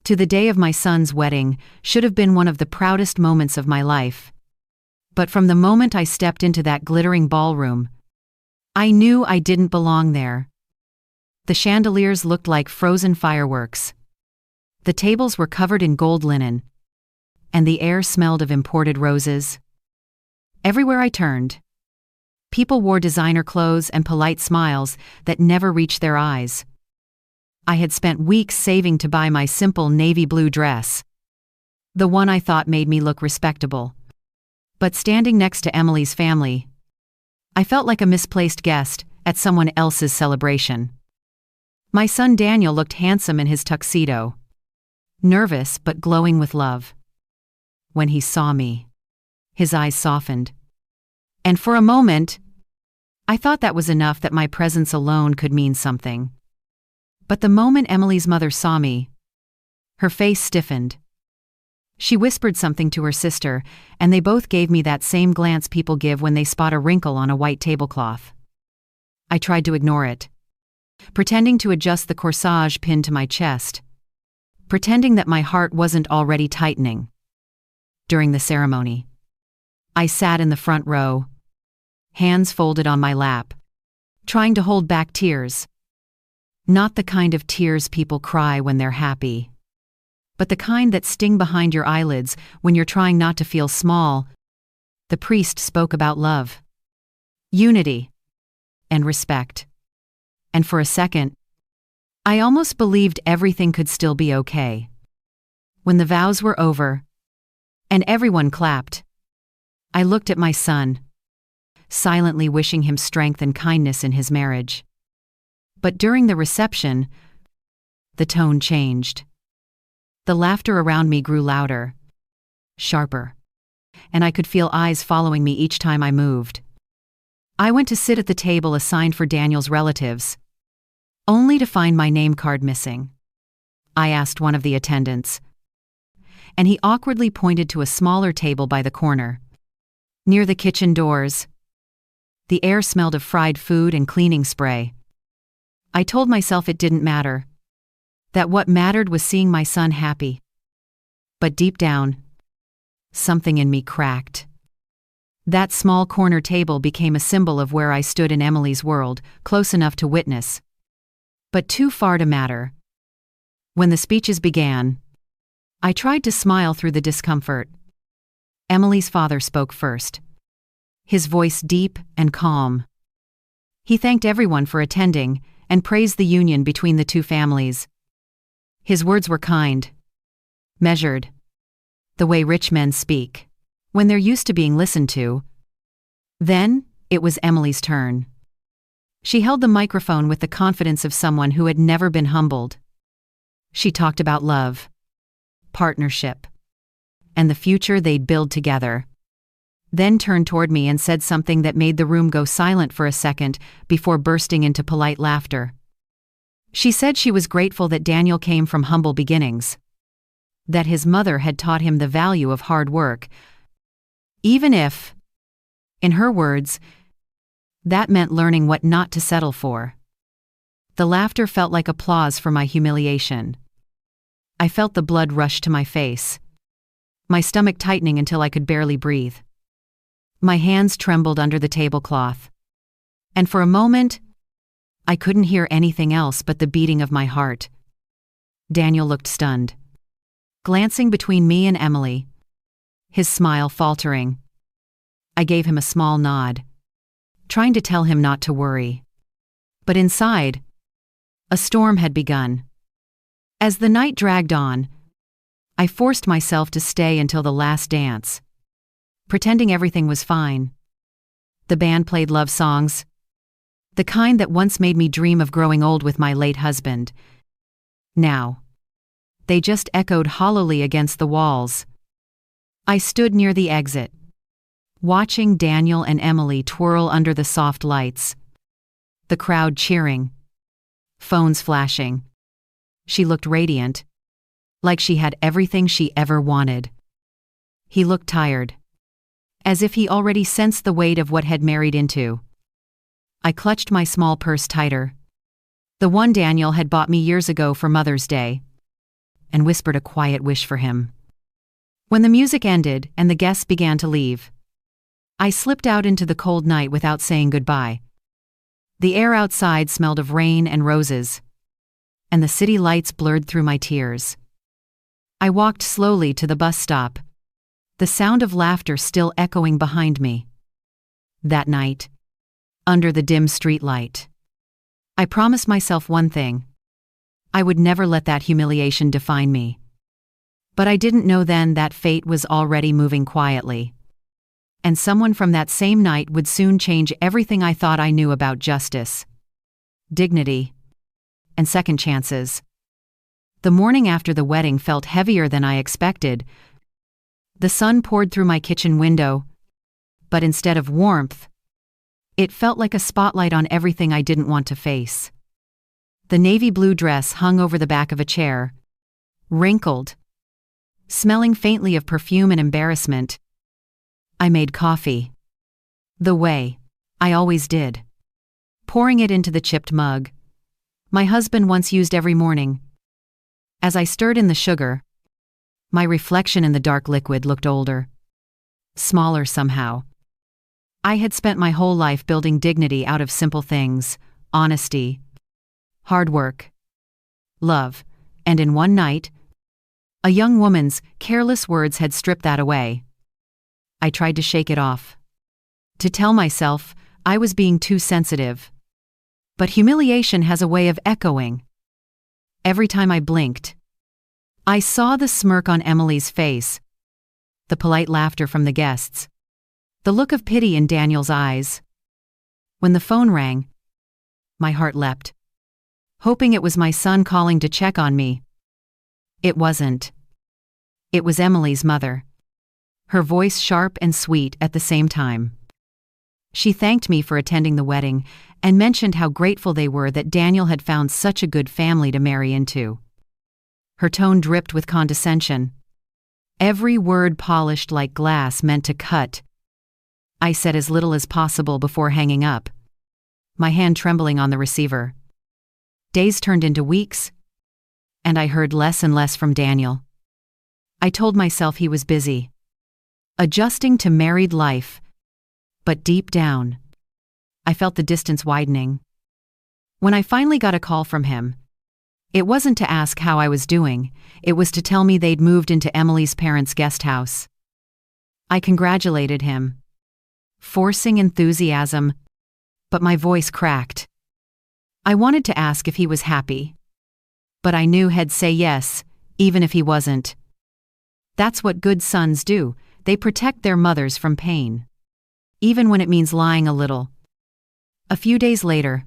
To the day of my son's wedding should have been one of the proudest moments of my life. But from the moment I stepped into that glittering ballroom, I knew I didn't belong there. The chandeliers looked like frozen fireworks. The tables were covered in gold linen, and the air smelled of imported roses. Everywhere I turned, people wore designer clothes and polite smiles that never reached their eyes. I had spent weeks saving to buy my simple navy blue dress, the one I thought made me look respectable. But standing next to Emily's family, I felt like a misplaced guest at someone else's celebration. My son Daniel looked handsome in his tuxedo, nervous but glowing with love. When he saw me, his eyes softened. And for a moment, I thought that was enough, that my presence alone could mean something. But the moment Emily's mother saw me, her face stiffened. She whispered something to her sister, and they both gave me that same glance people give when they spot a wrinkle on a white tablecloth. I tried to ignore it, pretending to adjust the corsage pinned to my chest, pretending that my heart wasn't already tightening. During the ceremony, I sat in the front row, hands folded on my lap, trying to hold back tears. Not the kind of tears people cry when they're happy, but the kind that sting behind your eyelids when you're trying not to feel small. The priest spoke about love, unity, and respect. And for a second, I almost believed everything could still be okay. When the vows were over, and everyone clapped, I looked at my son, silently wishing him strength and kindness in his marriage. But during the reception, the tone changed. The laughter around me grew louder, sharper, and I could feel eyes following me each time I moved. I went to sit at the table assigned for Daniel's relatives, only to find my name card missing. I asked one of the attendants, and he awkwardly pointed to a smaller table by the corner, near the kitchen doors. The air smelled of fried food and cleaning spray. I told myself it didn't matter, that what mattered was seeing my son happy. But deep down, something in me cracked. That small corner table became a symbol of where I stood in Emily's world, close enough to witness, but too far to matter. When the speeches began, I tried to smile through the discomfort. Emily's father spoke first, his voice deep and calm. He thanked everyone for attending and praised the union between the two families. His words were kind, measured, the way rich men speak, when they're used to being listened to. Then, it was Emily's turn. She held the microphone with the confidence of someone who had never been humbled. She talked about love, partnership, and the future they'd build together. Then turned toward me and said something that made the room go silent for a second before bursting into polite laughter. She said she was grateful that Daniel came from humble beginnings, that his mother had taught him the value of hard work, even if, in her words, that meant learning what not to settle for. The laughter felt like applause for my humiliation. I felt the blood rush to my face, my stomach tightening until I could barely breathe. My hands trembled under the tablecloth, and for a moment, I couldn't hear anything else but the beating of my heart. Daniel looked stunned, glancing between me and Emily, his smile faltering. I gave him a small nod, trying to tell him not to worry. But inside, a storm had begun. As the night dragged on, I forced myself to stay until the last dance, pretending everything was fine. The band played love songs, the kind that once made me dream of growing old with my late husband. Now, they just echoed hollowly against the walls. I stood near the exit, watching Daniel and Emily twirl under the soft lights, the crowd cheering, phones flashing. She looked radiant, like she had everything she ever wanted. He looked tired, as if he already sensed the weight of what had married into. I clutched my small purse tighter, the one Daniel had bought me years ago for Mother's Day, and whispered a quiet wish for him. When the music ended and the guests began to leave, I slipped out into the cold night without saying goodbye. The air outside smelled of rain and roses, and the city lights blurred through my tears. I walked slowly to the bus stop, the sound of laughter still echoing behind me. That night, under the dim streetlight, I promised myself one thing: I would never let that humiliation define me. But I didn't know then that fate was already moving quietly, and someone from that same night would soon change everything I thought I knew about justice, dignity, and second chances. The morning after the wedding felt heavier than I expected. The sun poured through my kitchen window, but instead of warmth, it felt like a spotlight on everything I didn't want to face. The navy blue dress hung over the back of a chair, wrinkled, smelling faintly of perfume and embarrassment. I made coffee, the way I always did, pouring it into the chipped mug my husband once used every morning. As I stirred in the sugar, my reflection in the dark liquid looked older, smaller somehow. I had spent my whole life building dignity out of simple things: honesty, hard work, love, and in one night, a young woman's careless words had stripped that away. I tried to shake it off, to tell myself I was being too sensitive. But humiliation has a way of echoing. Every time I blinked, I saw the smirk on Emily's face, the polite laughter from the guests, the look of pity in Daniel's eyes. When the phone rang, my heart leapt, hoping it was my son calling to check on me. It wasn't. It was Emily's mother, her voice sharp and sweet at the same time. She thanked me for attending the wedding and mentioned how grateful they were that Daniel had found such a good family to marry into. Her tone dripped with condescension, every word polished like glass meant to cut. I said as little as possible before hanging up, my hand trembling on the receiver. Days turned into weeks, and I heard less and less from Daniel. I told myself he was busy, adjusting to married life, but deep down, I felt the distance widening. When I finally got a call from him, it wasn't to ask how I was doing, it was to tell me they'd moved into Emily's parents' guest house. I congratulated him, forcing enthusiasm, but my voice cracked. I wanted to ask if he was happy, but I knew he'd say yes, even if he wasn't. That's what good sons do, they protect their mothers from pain, even when it means lying a little. A few days later,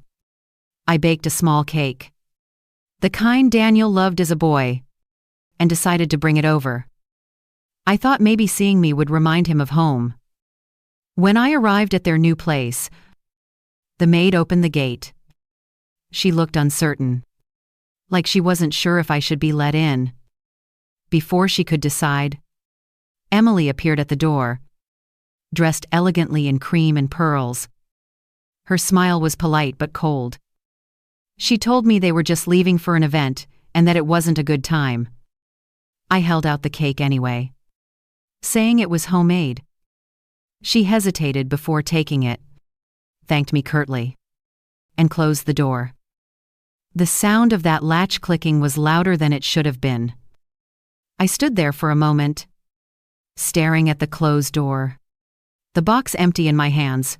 I baked a small cake, the kind Daniel loved as a boy, and decided to bring it over. I thought maybe seeing me would remind him of home. When I arrived at their new place, the maid opened the gate. She looked uncertain, like she wasn't sure if I should be let in. Before she could decide, Emily appeared at the door, dressed elegantly in cream and pearls. Her smile was polite but cold. She told me they were just leaving for an event and that it wasn't a good time. I held out the cake anyway, saying it was homemade. She hesitated before taking it, thanked me curtly, and closed the door. The sound of that latch clicking was louder than it should have been. I stood there for a moment, staring at the closed door, the box empty in my hands.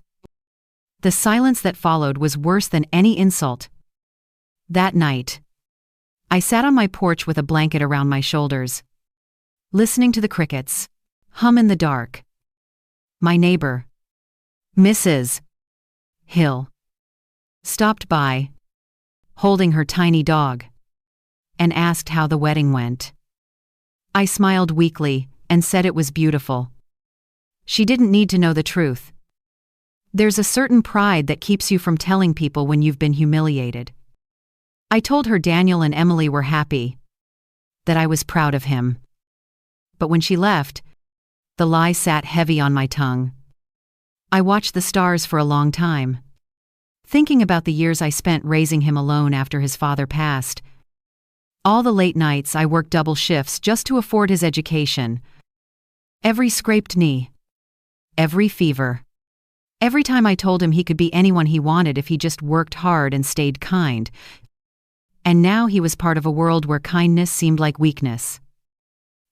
The silence that followed was worse than any insult. That night, I sat on my porch with a blanket around my shoulders, listening to the crickets hum in the dark. My neighbor, Mrs. Hill, stopped by, holding her tiny dog, and asked how the wedding went. I smiled weakly and said it was beautiful. She didn't need to know the truth. There's a certain pride that keeps you from telling people when you've been humiliated. I told her Daniel and Emily were happy, that I was proud of him. But when she left, the lie sat heavy on my tongue. I watched the stars for a long time, thinking about the years I spent raising him alone after his father passed. All the late nights I worked double shifts just to afford his education. Every scraped knee. Every fever. Every time I told him he could be anyone he wanted if he just worked hard and stayed kind. And now he was part of a world where kindness seemed like weakness.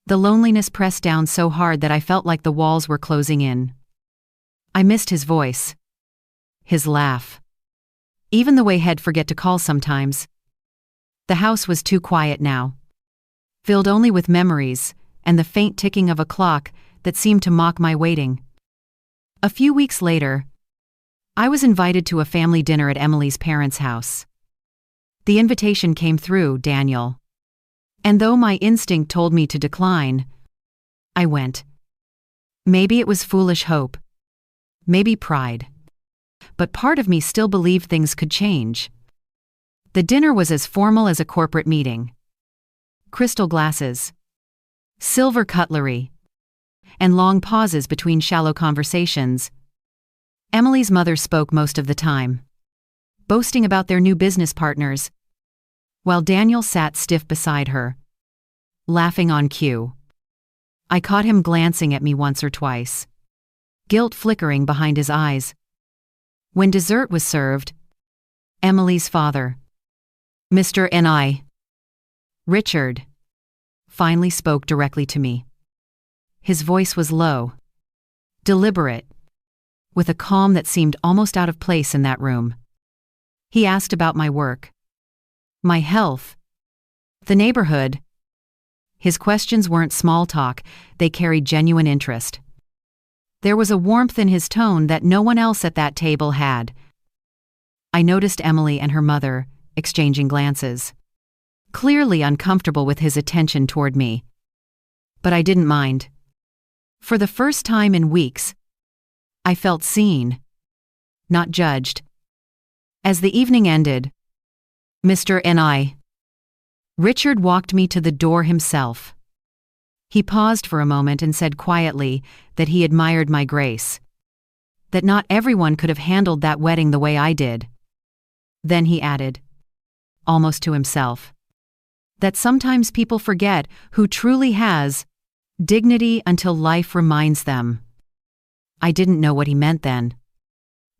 The loneliness pressed down so hard that I felt like the walls were closing in. I missed his voice. His laugh. Even the way he'd forget to call sometimes. The house was too quiet now. Filled only with memories, and the faint ticking of a clock that seemed to mock my waiting. A few weeks later, I was invited to a family dinner at Emily's parents' house. The invitation came through Daniel. And though my instinct told me to decline, I went. Maybe it was foolish hope. Maybe pride. But part of me still believed things could change. The dinner was as formal as a corporate meeting. Crystal glasses. Silver cutlery. And long pauses between shallow conversations. Emily's mother spoke most of the time, boasting about their new business partners, while Daniel sat stiff beside her, laughing on cue. I caught him glancing at me once or twice, guilt flickering behind his eyes. When dessert was served, Emily's father, Mr. N.I. Richard, finally spoke directly to me. His voice was low, deliberate, with a calm that seemed almost out of place in that room. He asked about my work, my health, the neighborhood. His questions weren't small talk, they carried genuine interest. There was a warmth in his tone that no one else at that table had. I noticed Emily and her mother exchanging glances, clearly uncomfortable with his attention toward me. But I didn't mind. For the first time in weeks, I felt seen, not judged. As the evening ended, Mr. N.I. Richard walked me to the door himself. He paused for a moment and said quietly that he admired my grace, that not everyone could have handled that wedding the way I did. Then he added, almost to himself, that sometimes people forget who truly has dignity until life reminds them. I didn't know what he meant then,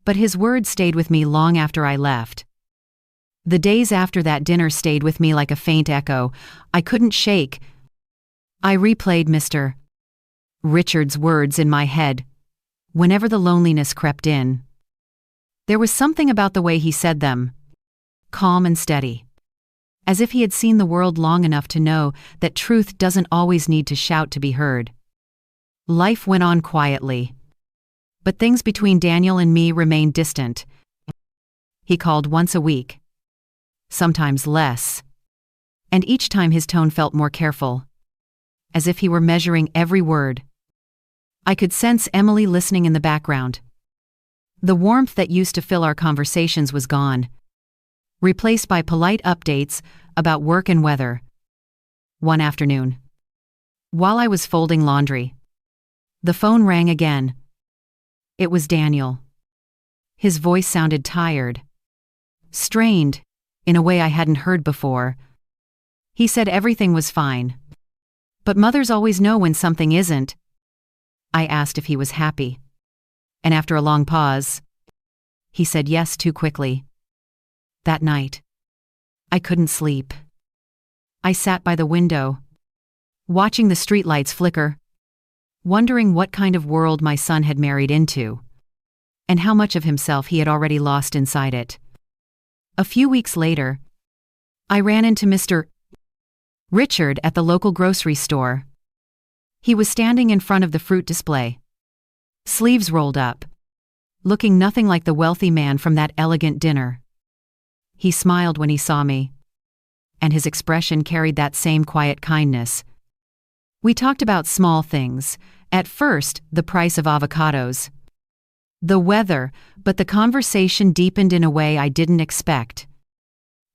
but his words stayed with me long after I left. The days after that dinner stayed with me like a faint echo I couldn't shake. I replayed Mr. Richard's words in my head whenever the loneliness crept in. There was something about the way he said them, calm and steady, as if he had seen the world long enough to know that truth doesn't always need to shout to be heard. Life went on quietly, but things between Daniel and me remained distant. He called once a week, sometimes less, and each time his tone felt more careful, as if he were measuring every word. I could sense Emily listening in the background. The warmth that used to fill our conversations was gone, replaced by polite updates about work and weather. One afternoon, while I was folding laundry, the phone rang again. It was Daniel. His voice sounded tired, strained, in a way I hadn't heard before. He said everything was fine. But mothers always know when something isn't. I asked if he was happy. And after a long pause, he said yes too quickly. That night, I couldn't sleep. I sat by the window, watching the streetlights flicker, wondering what kind of world my son had married into, and how much of himself he had already lost inside it. A few weeks later, I ran into Mr. Richard at the local grocery store. He was standing in front of the fruit display, sleeves rolled up, looking nothing like the wealthy man from that elegant dinner. He smiled when he saw me, and his expression carried that same quiet kindness. We talked about small things, at first the price of avocados, the weather, but the conversation deepened in a way I didn't expect.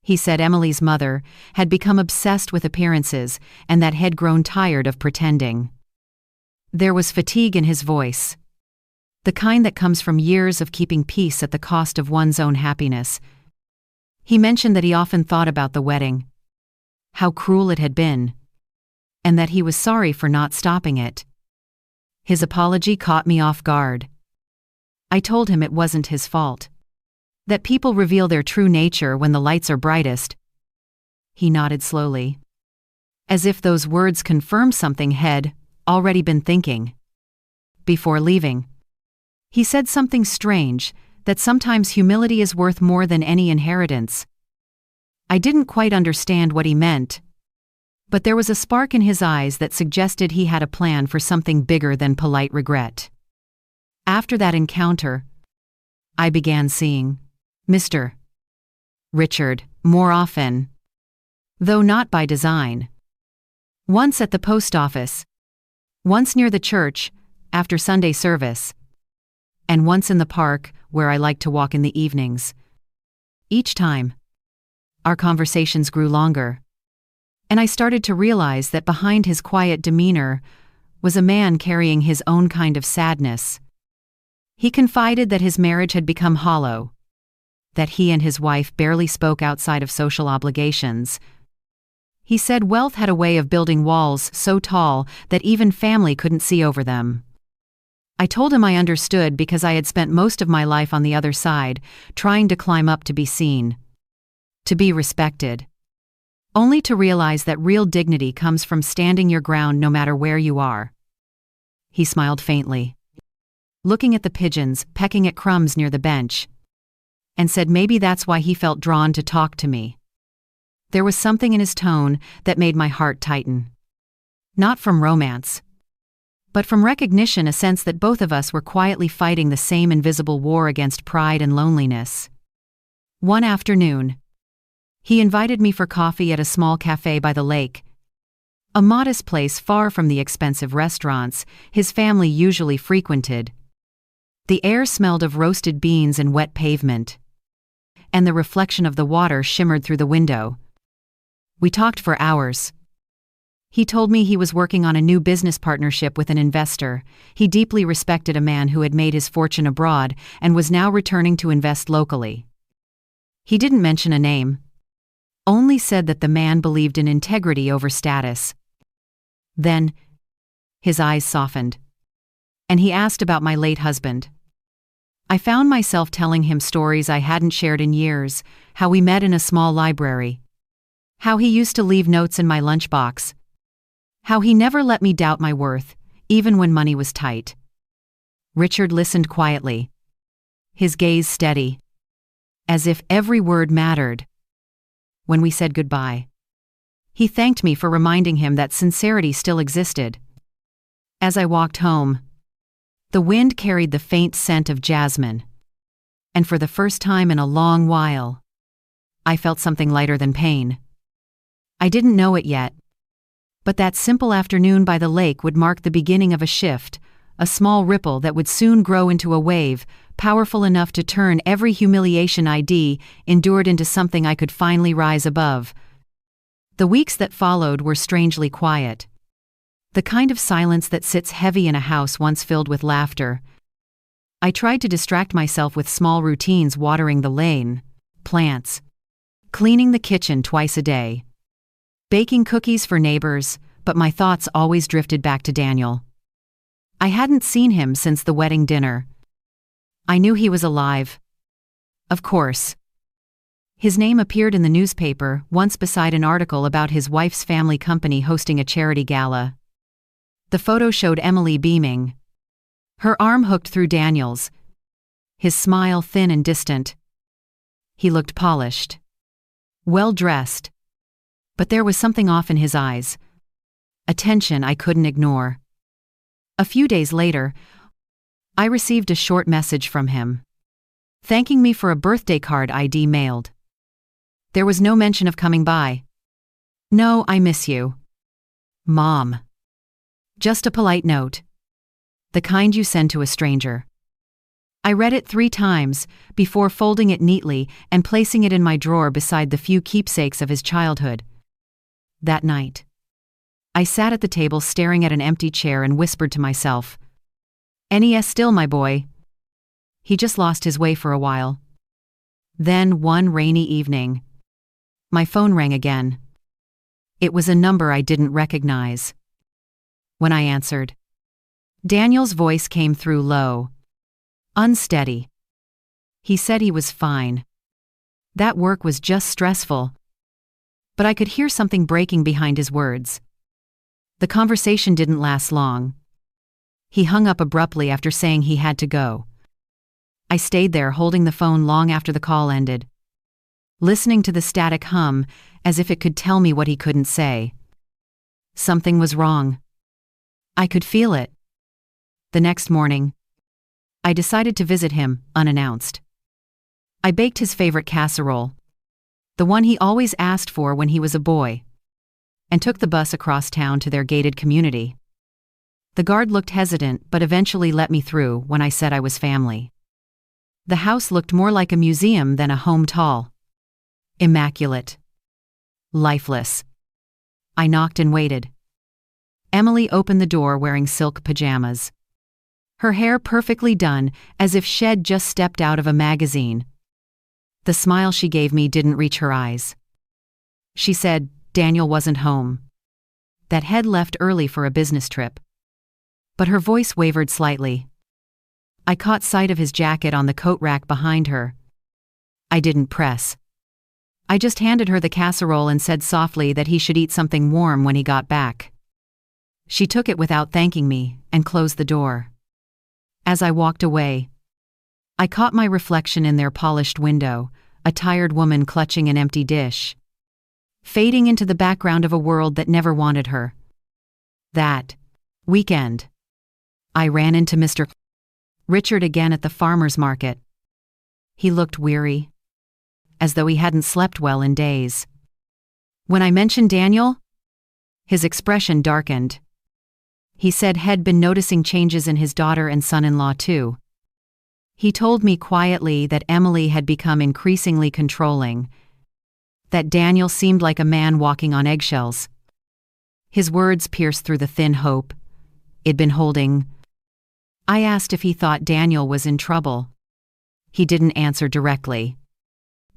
He said Emily's mother had become obsessed with appearances and that had grown tired of pretending. There was fatigue in his voice, the kind that comes from years of keeping peace at the cost of one's own happiness. He mentioned that he often thought about the wedding, how cruel it had been, and that he was sorry for not stopping it. His apology caught me off guard. I told him it wasn't his fault, that people reveal their true nature when the lights are brightest. He nodded slowly, as if those words confirmed something he'd already been thinking. Before leaving, he said something strange, that sometimes humility is worth more than any inheritance. I didn't quite understand what he meant, but there was a spark in his eyes that suggested he had a plan for something bigger than polite regret. After that encounter, I began seeing Mr. Richard more often, though not by design. Once at the post office, once near the church after Sunday service, and once in the park where I liked to walk in the evenings. Each time, our conversations grew longer, and I started to realize that behind his quiet demeanor was a man carrying his own kind of sadness. He confided that his marriage had become hollow, that he and his wife barely spoke outside of social obligations. He said wealth had a way of building walls so tall that even family couldn't see over them. I told him I understood because I had spent most of my life on the other side, trying to climb up to be seen, to be respected, only to realize that real dignity comes from standing your ground no matter where you are. He smiled faintly, looking at the pigeons pecking at crumbs near the bench, and said maybe that's why he felt drawn to talk to me. There was something in his tone that made my heart tighten. Not from romance, but from recognition, a sense that both of us were quietly fighting the same invisible war against pride and loneliness. One afternoon, he invited me for coffee at a small cafe by the lake, a modest place far from the expensive restaurants his family usually frequented. The air smelled of roasted beans and wet pavement, and the reflection of the water shimmered through the window. We talked for hours. He told me he was working on a new business partnership with an investor. He deeply respected a man who had made his fortune abroad and was now returning to invest locally. He didn't mention a name, only said that the man believed in integrity over status. Then, his eyes softened, and he asked about my late husband. I found myself telling him stories I hadn't shared in years, how we met in a small library, how he used to leave notes in my lunchbox, how he never let me doubt my worth, even when money was tight. Richard listened quietly, his gaze steady, as if every word mattered. When we said goodbye, he thanked me for reminding him that sincerity still existed. As I walked home, the wind carried the faint scent of jasmine, and for the first time in a long while, I felt something lighter than pain. I didn't know it yet, but that simple afternoon by the lake would mark the beginning of a shift, a small ripple that would soon grow into a wave, powerful enough to turn every humiliation I'd endured into something I could finally rise above. The weeks that followed were strangely quiet. The kind of silence that sits heavy in a house once filled with laughter. I tried to distract myself with small routines: watering the lane, plants, cleaning the kitchen twice a day, baking cookies for neighbors, but my thoughts always drifted back to Daniel. I hadn't seen him since the wedding dinner. I knew he was alive. Of course. His name appeared in the newspaper once beside an article about his wife's family company hosting a charity gala. The photo showed Emily beaming, her arm hooked through Daniel's, his smile thin and distant. He looked polished, well-dressed, but there was something off in his eyes, a tension I couldn't ignore. A few days later, I received a short message from him, thanking me for a birthday card I'd mailed. There was no mention of coming by. "No, I miss you, Mom." Just a polite note, the kind you send to a stranger. I read it 3 times before folding it neatly and placing it in my drawer beside the few keepsakes of his childhood. That night, I sat at the table staring at an empty chair and whispered to myself, "NES still, my boy. He just lost his way for a while." Then one rainy evening, my phone rang again. It was a number I didn't recognize. When I answered, Daniel's voice came through low, unsteady. He said he was fine. That work was just stressful. But I could hear something breaking behind his words. The conversation didn't last long. He hung up abruptly after saying he had to go. I stayed there holding the phone long after the call ended, listening to the static hum as if it could tell me what he couldn't say. Something was wrong. I could feel it. The next morning, I decided to visit him, unannounced. I baked his favorite casserole, the one he always asked for when he was a boy, and took the bus across town to their gated community. The guard looked hesitant but eventually let me through when I said I was family. The house looked more like a museum than a home. Tall, immaculate, lifeless. I knocked and waited. Emily opened the door wearing silk pajamas. Her hair perfectly done, as if she'd just stepped out of a magazine. The smile she gave me didn't reach her eyes. She said Daniel wasn't home, that he'd left early for a business trip. But her voice wavered slightly. I caught sight of his jacket on the coat rack behind her. I didn't press. I just handed her the casserole and said softly that he should eat something warm when he got back. She took it without thanking me and closed the door. As I walked away, I caught my reflection in their polished window, a tired woman clutching an empty dish, fading into the background of a world that never wanted her. That weekend, I ran into Mr. Richard again at the farmer's market. He looked weary, as though he hadn't slept well in days. When I mentioned Daniel, his expression darkened. He said he'd been noticing changes in his daughter and son-in-law too. He told me quietly that Emily had become increasingly controlling, that Daniel seemed like a man walking on eggshells. His words pierced through the thin hope it'd been holding. I asked if he thought Daniel was in trouble. He didn't answer directly,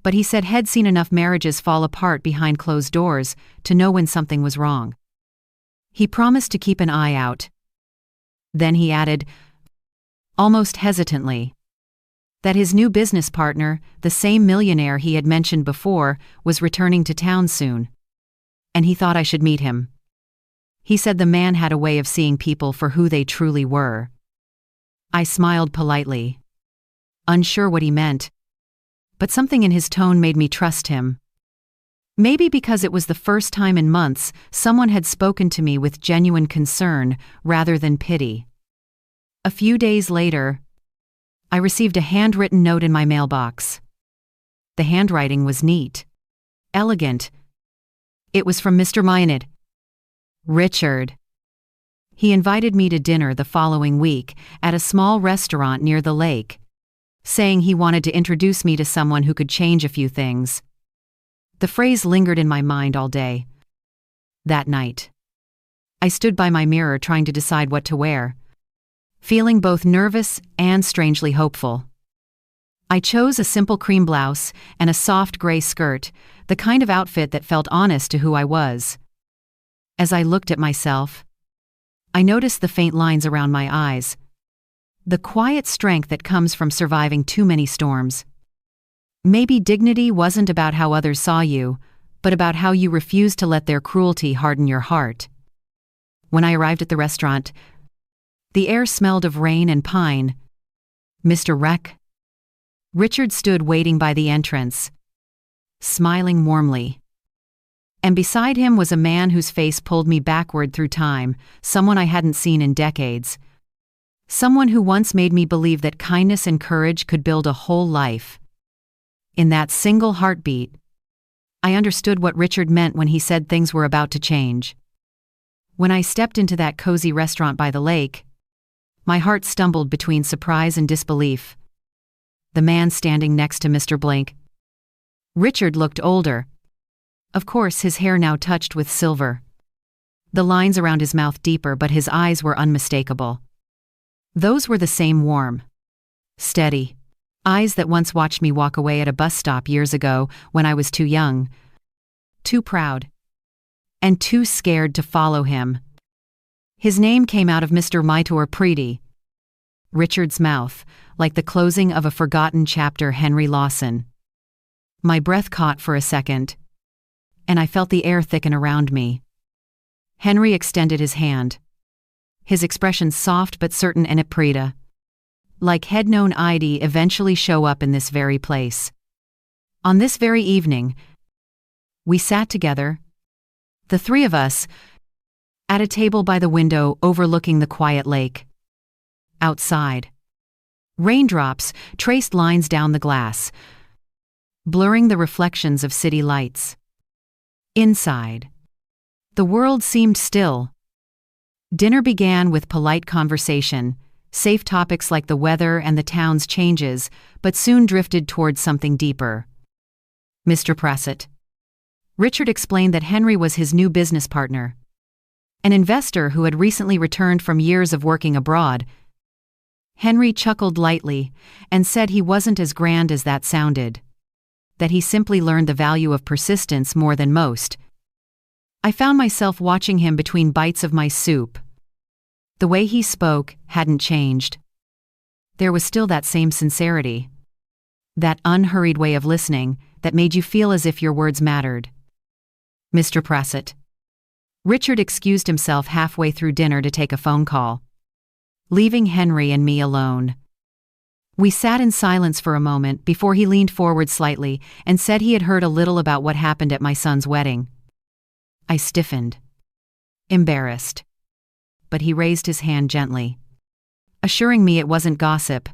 but he said he'd seen enough marriages fall apart behind closed doors to know when something was wrong. He promised to keep an eye out. Then he added, almost hesitantly, that his new business partner, the same millionaire he had mentioned before, was returning to town soon, and he thought I should meet him. He said the man had a way of seeing people for who they truly were. I smiled politely, unsure what he meant, but something in his tone made me trust him. Maybe because it was the first time in months someone had spoken to me with genuine concern rather than pity. A few days later, I received a handwritten note in my mailbox. The handwriting was neat, elegant. It was from Mr. Millionaire, Richard. He invited me to dinner the following week at a small restaurant near the lake, saying he wanted to introduce me to someone who could change a few things. The phrase lingered in my mind all day. That night, I stood by my mirror trying to decide what to wear, feeling both nervous and strangely hopeful. I chose a simple cream blouse and a soft gray skirt, the kind of outfit that felt honest to who I was. As I looked at myself, I noticed the faint lines around my eyes, the quiet strength that comes from surviving too many storms. Maybe dignity wasn't about how others saw you, but about how you refused to let their cruelty harden your heart. When I arrived at the restaurant, the air smelled of rain and pine. Mr. Richard stood waiting by the entrance, smiling warmly. And beside him was a man whose face pulled me backward through time, someone I hadn't seen in decades. Someone who once made me believe that kindness and courage could build a whole life. In that single heartbeat, I understood what Richard meant when he said things were about to change. When I stepped into that cozy restaurant by the lake, my heart stumbled between surprise and disbelief. The man standing next to Mr. Richard looked older. Of course, his hair now touched with silver. The lines around his mouth deeper, but his eyes were unmistakable. Those were the same warm, steady eyes that once watched me walk away at a bus stop years ago when I was too young, too proud, and too scared to follow him. His name came out of Mr. Mitor Preety. Richard's mouth, like the closing of a forgotten chapter. Henry Lawson. My breath caught for a second, and I felt the air thicken around me. Henry extended his hand. His expression soft but certain and Preeta. Like he'd known I'd eventually show up in this very place. On this very evening, we sat together, the three of us, at a table by the window overlooking the quiet lake. Outside, raindrops traced lines down the glass, blurring the reflections of city lights. Inside, the world seemed still. Dinner began with polite conversation, safe topics like the weather and the town's changes, but soon drifted towards something deeper. Mr. Prassett. Richard explained that Henry was his new business partner, an investor who had recently returned from years of working abroad. Henry chuckled lightly and said he wasn't as grand as that sounded, that he simply learned the value of persistence more than most. I found myself watching him between bites of my soup. The way he spoke hadn't changed. There was still that same sincerity, that unhurried way of listening that made you feel as if your words mattered. Mr. Prassett. Richard excused himself halfway through dinner to take a phone call, leaving Henry and me alone. We sat in silence for a moment before he leaned forward slightly and said he had heard a little about what happened at my son's wedding. I stiffened, embarrassed, but he raised his hand gently, assuring me it wasn't gossip.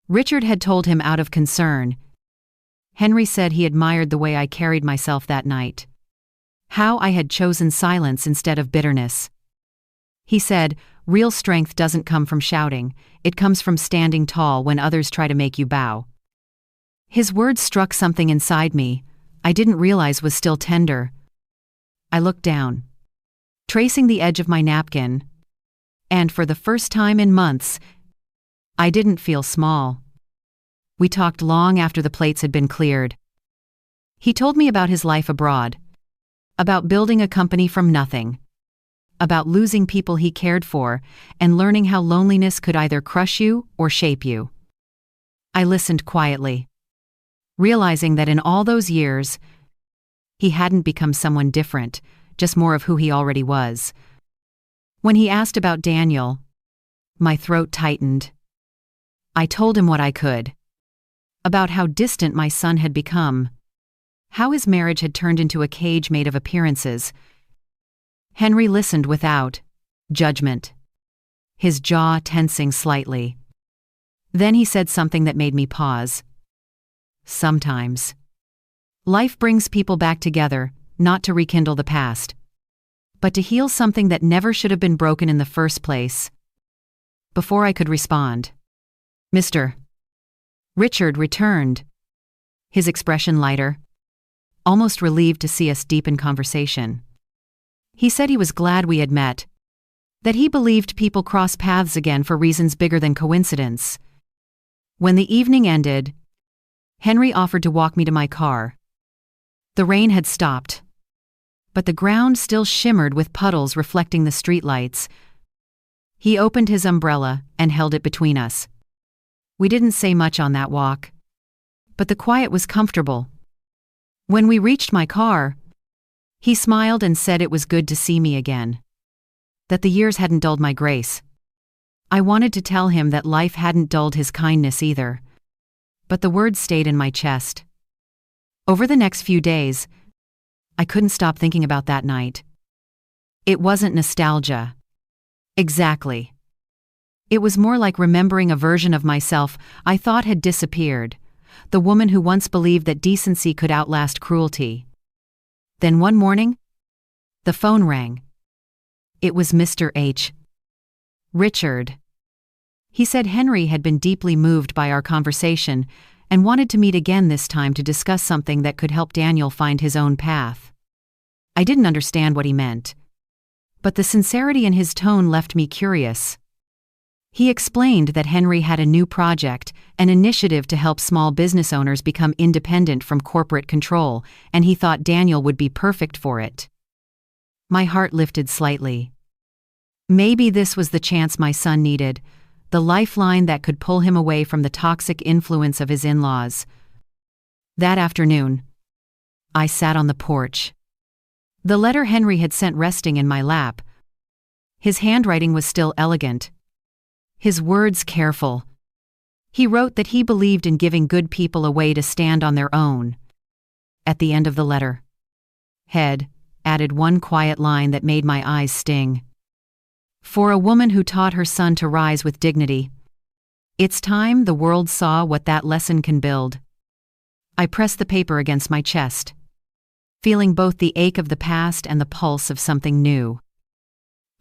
Richard had told him out of concern. Henry said he admired the way I carried myself that night, how I had chosen silence instead of bitterness. He said, "Real strength doesn't come from shouting, it comes from standing tall when others try to make you bow." His words struck something inside me I didn't realize was still tender. I looked down, tracing the edge of my napkin, and for the first time in months, I didn't feel small. We talked long after the plates had been cleared. He told me about his life abroad, about building a company from nothing, about losing people he cared for, and learning how loneliness could either crush you or shape you. I listened quietly, realizing that in all those years, he hadn't become someone different, just more of who he already was. When he asked about Daniel, my throat tightened. I told him what I could, about how distant my son had become, how his marriage had turned into a cage made of appearances. Henry listened without judgment, his jaw tensing slightly. Then he said something that made me pause. Sometimes life brings people back together, not to rekindle the past, but to heal something that never should have been broken in the first place. Before I could respond, Mr. Richard returned, his expression lighter, almost relieved to see us deep in conversation. He said he was glad we had met, that he believed people cross paths again for reasons bigger than coincidence. When the evening ended, Henry offered to walk me to my car. The rain had stopped, but the ground still shimmered with puddles reflecting the streetlights. He opened his umbrella and held it between us. We didn't say much on that walk, but the quiet was comfortable. When we reached my car, he smiled and said it was good to see me again, that the years hadn't dulled my grace. I wanted to tell him that life hadn't dulled his kindness either, but the words stayed in my chest. Over the next few days, I couldn't stop thinking about that night. It wasn't nostalgia. Exactly. It was more like remembering a version of myself I thought had disappeared, the woman who once believed that decency could outlast cruelty. Then one morning, the phone rang. It was Mr. H. Richard. He said Henry had been deeply moved by our conversation and wanted to meet again this time to discuss something that could help Daniel find his own path. I didn't understand what he meant, but the sincerity in his tone left me curious. He explained that Henry had a new project, an initiative to help small business owners become independent from corporate control, and he thought Daniel would be perfect for it. My heart lifted slightly. Maybe this was the chance my son needed, the lifeline that could pull him away from the toxic influence of his in-laws. That afternoon, I sat on the porch. The letter Henry had sent resting in my lap. His handwriting was still elegant. His words careful. He wrote that he believed in giving good people a way to stand on their own. At the end of the letter, Head added one quiet line that made my eyes sting. For a woman who taught her son to rise with dignity, it's time the world saw what that lesson can build. I pressed the paper against my chest, feeling both the ache of the past and the pulse of something new.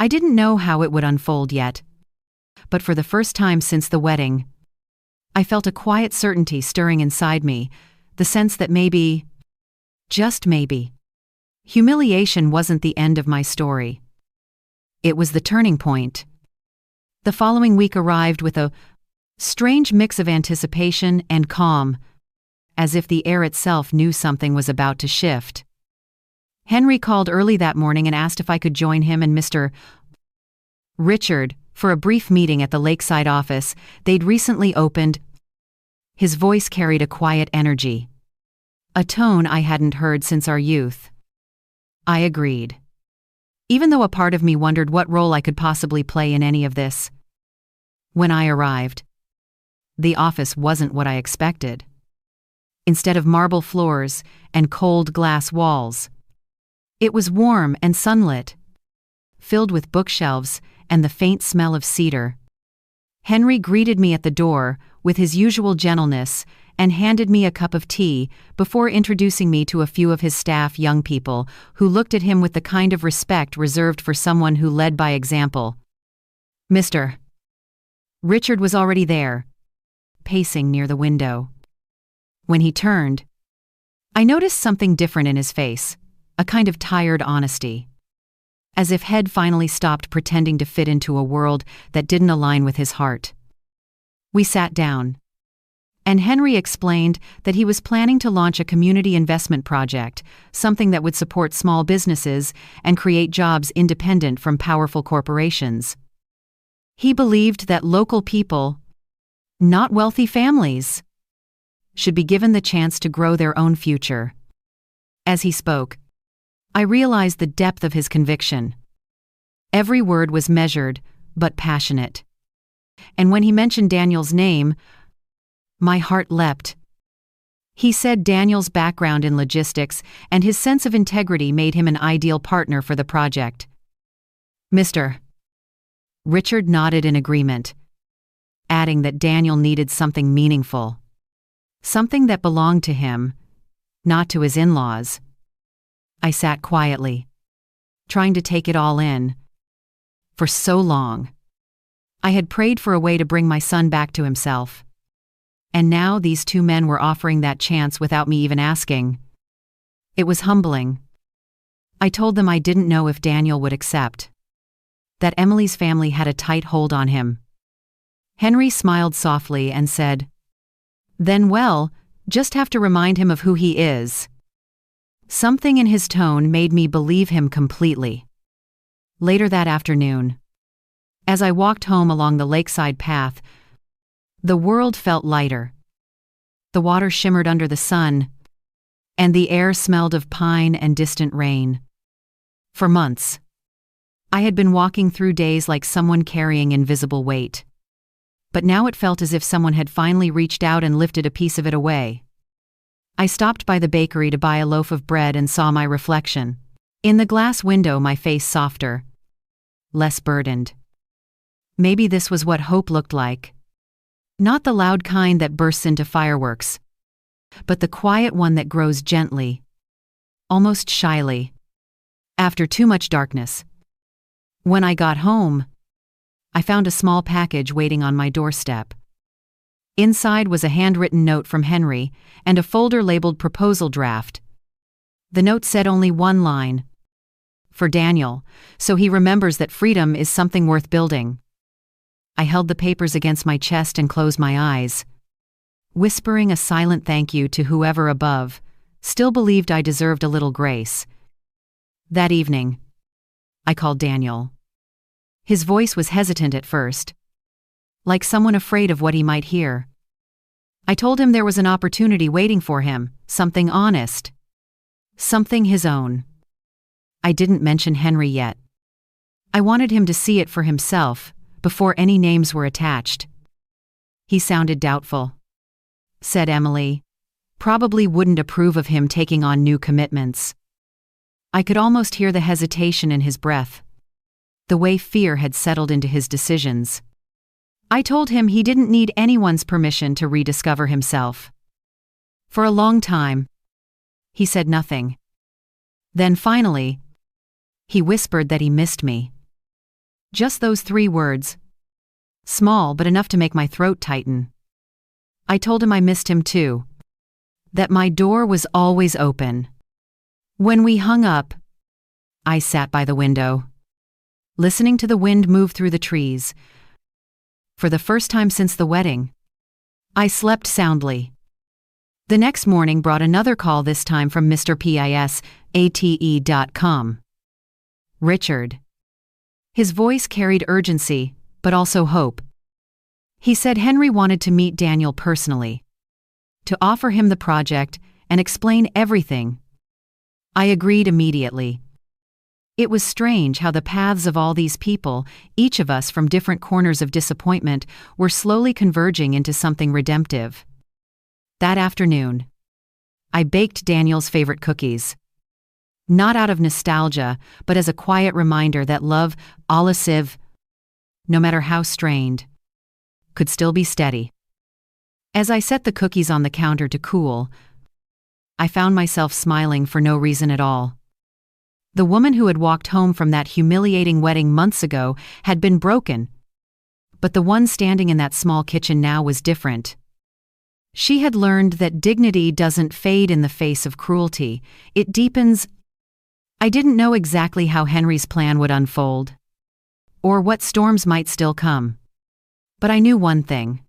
I didn't know how it would unfold yet, but for the first time since the wedding, I felt a quiet certainty stirring inside me, the sense that maybe, just maybe, humiliation wasn't the end of my story. It was the turning point. The following week arrived with a strange mix of anticipation and calm, as if the air itself knew something was about to shift. Henry called early that morning and asked if I could join him and Mr. Richard for a brief meeting at the Lakeside office they'd recently opened. His voice carried a quiet energy, a tone I hadn't heard since our youth. I agreed, even though a part of me wondered what role I could possibly play in any of this. When I arrived, the office wasn't what I expected. Instead of marble floors and cold glass walls, it was warm and sunlit, filled with bookshelves and the faint smell of cedar. Henry greeted me at the door with his usual gentleness and handed me a cup of tea before introducing me to a few of his staff, young people who looked at him with the kind of respect reserved for someone who led by example. Mr. Richard was already there, pacing near the window. When he turned, I noticed something different in his face, a kind of tired honesty, as if Head finally stopped pretending to fit into a world that didn't align with his heart. We sat down, and Henry explained that he was planning to launch a community investment project, something that would support small businesses and create jobs independent from powerful corporations. He believed that local people, not wealthy families, should be given the chance to grow their own future. As he spoke, I realized the depth of his conviction. Every word was measured, but passionate. And when he mentioned Daniel's name, my heart leapt. He said Daniel's background in logistics and his sense of integrity made him an ideal partner for the project. Mr. Richard nodded in agreement, adding that Daniel needed something meaningful, something that belonged to him, not to his in-laws. I sat quietly, trying to take it all in. For so long, I had prayed for a way to bring my son back to himself. And now these two men were offering that chance without me even asking. It was humbling. I told them I didn't know if Daniel would accept, that Emily's family had a tight hold on him. Henry smiled softly and said, "Then well, just have to remind him of who he is." Something in his tone made me believe him completely. Later that afternoon, as I walked home along the lakeside path, the world felt lighter. The water shimmered under the sun, and the air smelled of pine and distant rain. For months, I had been walking through days like someone carrying invisible weight. But now it felt as if someone had finally reached out and lifted a piece of it away. I stopped by the bakery to buy a loaf of bread and saw my reflection. In the glass window, my face softer, less burdened. Maybe this was what hope looked like. Not the loud kind that bursts into fireworks, but the quiet one that grows gently, almost shyly, after too much darkness. When I got home, I found a small package waiting on my doorstep. Inside was a handwritten note from Henry and a folder labeled proposal draft. The note said only one line: "For Daniel, so he remembers that freedom is something worth building." I held the papers against my chest and closed my eyes, whispering a silent thank you to whoever above still believed I deserved a little grace. That evening, I called Daniel. His voice was hesitant at first, like someone afraid of what he might hear. I told him there was an opportunity waiting for him, something honest, something his own. I didn't mention Henry yet. I wanted him to see it for himself, before any names were attached. He sounded doubtful, said Emily. Probably wouldn't approve of him taking on new commitments. I could almost hear the hesitation in his breath, the way fear had settled into his decisions. I told him he didn't need anyone's permission to rediscover himself. For a long time, he said nothing. Then finally, he whispered that he missed me. Just those 3 words. Small but enough to make my throat tighten. I told him I missed him too. That my door was always open. When we hung up, I sat by the window, listening to the wind move through the trees. For the first time since the wedding, I slept soundly. The next morning brought another call, this time from Mr. Pisate.com. Richard. His voice carried urgency, but also hope. He said Henry wanted to meet Daniel personally, to offer him the project and explain everything. I agreed immediately. It was strange how the paths of all these people, each of us from different corners of disappointment, were slowly converging into something redemptive. That afternoon, I baked Daniel's favorite cookies. Not out of nostalgia, but as a quiet reminder that love, a la sieve, no matter how strained, could still be steady. As I set the cookies on the counter to cool, I found myself smiling for no reason at all. The woman who had walked home from that humiliating wedding months ago had been broken, but the one standing in that small kitchen now was different. She had learned that dignity doesn't fade in the face of cruelty, it deepens. I didn't know exactly how Henry's plan would unfold, or what storms might still come. But I knew one thing.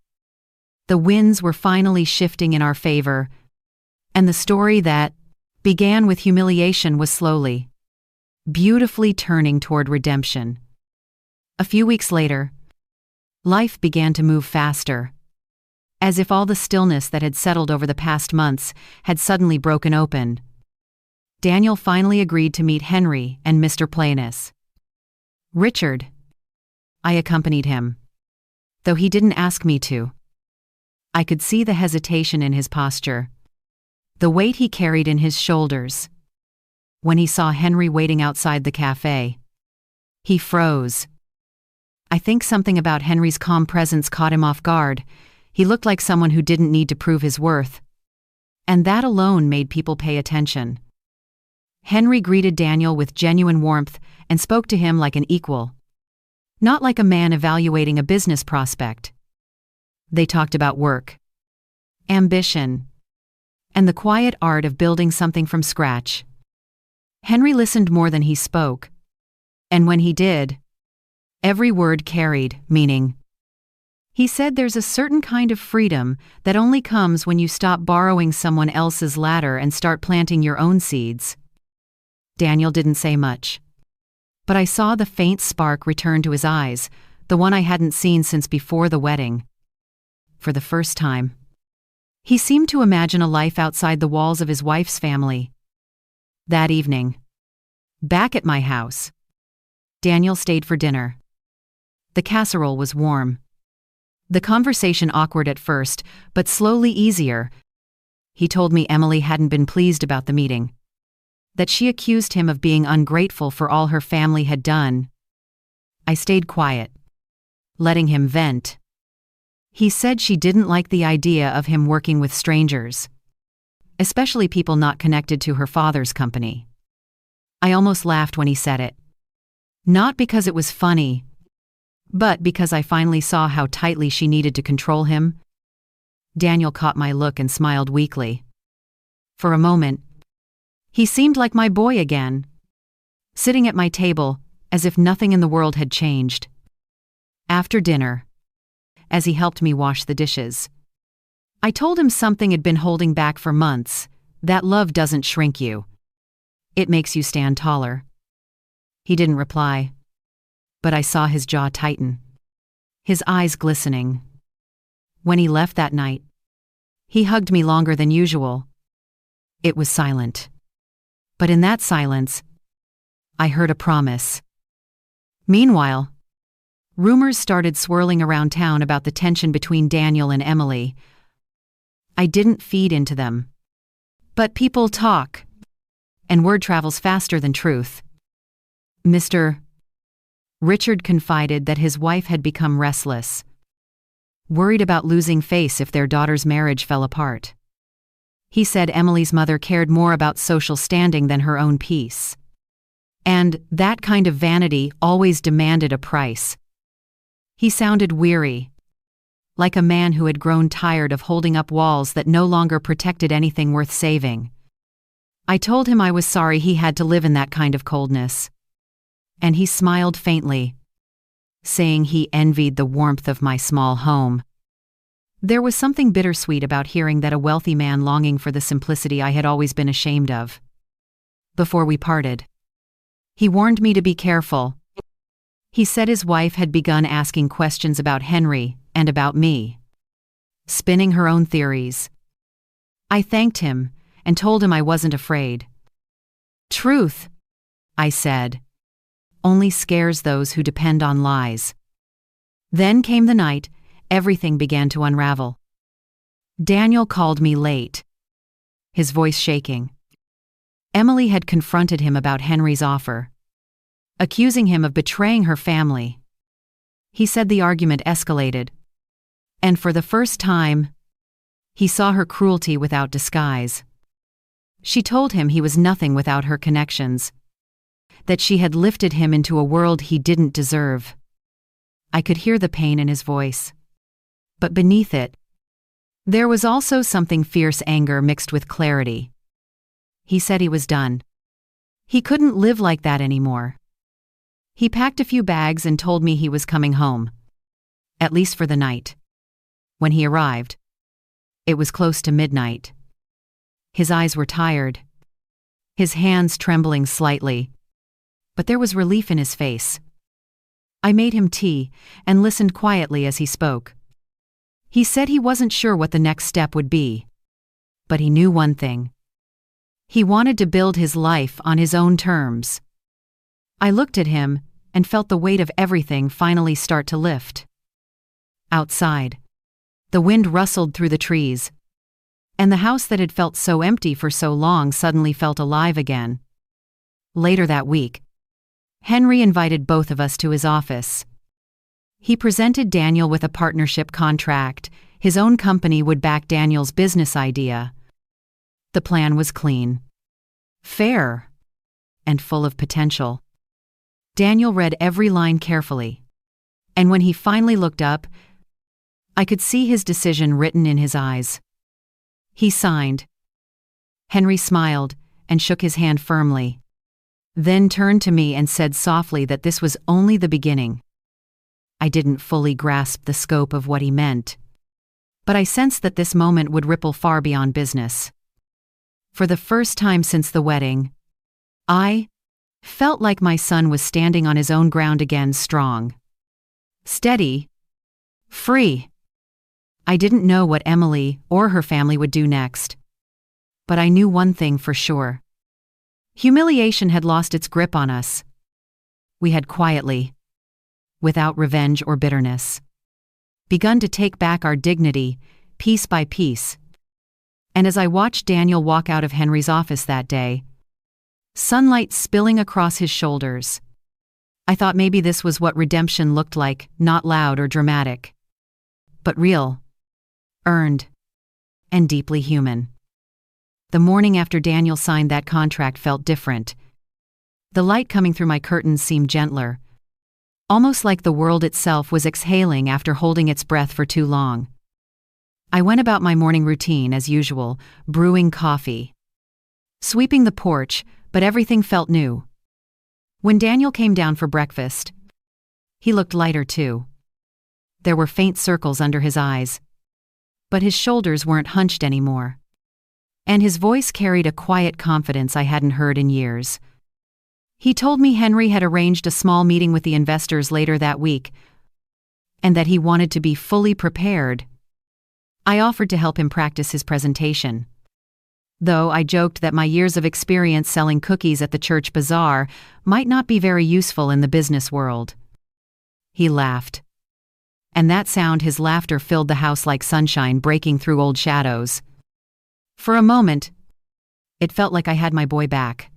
The winds were finally shifting in our favor, and the story that began with humiliation was slowly, beautifully turning toward redemption. A few weeks later, life began to move faster, as if all the stillness that had settled over the past months had suddenly broken open. Daniel finally agreed to meet Henry and Mr. Plainess. Richard. I accompanied him, though he didn't ask me to. I could see the hesitation in his posture, the weight he carried in his shoulders. When he saw Henry waiting outside the cafe, he froze. I think something about Henry's calm presence caught him off guard. He looked like someone who didn't need to prove his worth, and that alone made people pay attention. Henry greeted Daniel with genuine warmth and spoke to him like an equal, not like a man evaluating a business prospect. They talked about work, ambition, and the quiet art of building something from scratch. Henry listened more than he spoke, and when he did, every word carried meaning. He said there's a certain kind of freedom that only comes when you stop borrowing someone else's ladder and start planting your own seeds. Daniel didn't say much, but I saw the faint spark return to his eyes, the one I hadn't seen since before the wedding. For the first time, he seemed to imagine a life outside the walls of his wife's family. That evening, back at my house, Daniel stayed for dinner. The casserole was warm. The conversation awkward at first, but slowly easier. He told me Emily hadn't been pleased about the meeting, that she accused him of being ungrateful for all her family had done. I stayed quiet, letting him vent. He said she didn't like the idea of him working with strangers, especially people not connected to her father's company. I almost laughed when he said it. Not because it was funny, but because I finally saw how tightly she needed to control him. Daniel caught my look and smiled weakly. For a moment, he seemed like my boy again, sitting at my table as if nothing in the world had changed. After dinner, as he helped me wash the dishes, I told him something had been holding back for months, that love doesn't shrink you. It makes you stand taller. He didn't reply, but I saw his jaw tighten, his eyes glistening. When he left that night, he hugged me longer than usual. It was silent. But in that silence, I heard a promise. Meanwhile, rumors started swirling around town about the tension between Daniel and Emily. I didn't feed into them. But people talk, and word travels faster than truth. Mr. Richard confided that his wife had become restless, worried about losing face if their daughter's marriage fell apart. He said Emily's mother cared more about social standing than her own peace. And that kind of vanity always demanded a price. He sounded weary, like a man who had grown tired of holding up walls that no longer protected anything worth saving. I told him I was sorry he had to live in that kind of coldness. And he smiled faintly, saying he envied the warmth of my small home. There was something bittersweet about hearing that a wealthy man longing for the simplicity I had always been ashamed of. Before we parted, he warned me to be careful. He said his wife had begun asking questions about Henry and about me, spinning her own theories. I thanked him and told him I wasn't afraid. Truth, I said, only scares those who depend on lies. Then came the night, everything began to unravel. Daniel called me late, his voice shaking. Emily had confronted him about Henry's offer, accusing him of betraying her family. He said the argument escalated, and for the first time, he saw her cruelty without disguise. She told him he was nothing without her connections, that she had lifted him into a world he didn't deserve. I could hear the pain in his voice. But beneath it, there was also something fierce anger mixed with clarity. He said he was done. He couldn't live like that anymore. He packed a few bags and told me he was coming home, at least for the night. When he arrived, it was close to midnight. His eyes were tired, his hands trembling slightly, but there was relief in his face. I made him tea and listened quietly as he spoke. He said he wasn't sure what the next step would be, but he knew one thing. He wanted to build his life on his own terms. I looked at him and felt the weight of everything finally start to lift. Outside, the wind rustled through the trees, and the house that had felt so empty for so long suddenly felt alive again. Later that week, Henry invited both of us to his office. He presented Daniel with a partnership contract. His own company would back Daniel's business idea. The plan was clean, fair, and full of potential. Daniel read every line carefully, and when he finally looked up, I could see his decision written in his eyes. He signed. Henry smiled and shook his hand firmly, then turned to me and said softly that this was only the beginning. I didn't fully grasp the scope of what he meant, but I sensed that this moment would ripple far beyond business. For the first time since the wedding, I felt like my son was standing on his own ground again, strong, steady, free. I didn't know what Emily or her family would do next, but I knew one thing for sure. Humiliation had lost its grip on us. We had quietly, without revenge or bitterness, begun to take back our dignity, piece by piece. And as I watched Daniel walk out of Henry's office that day, sunlight spilling across his shoulders, I thought maybe this was what redemption looked like, not loud or dramatic, but real, earned, and deeply human. The morning after Daniel signed that contract felt different. The light coming through my curtains seemed gentler, almost like the world itself was exhaling after holding its breath for too long. I went about my morning routine as usual, brewing coffee, sweeping the porch, but everything felt new. When Daniel came down for breakfast, he looked lighter too. There were faint circles under his eyes, but his shoulders weren't hunched anymore, and his voice carried a quiet confidence I hadn't heard in years. He told me Henry had arranged a small meeting with the investors later that week, and that he wanted to be fully prepared. I offered to help him practice his presentation, though I joked that my years of experience selling cookies at the church bazaar might not be very useful in the business world. He laughed. And that sound, his laughter, filled the house like sunshine breaking through old shadows. For a moment, it felt like I had my boy back.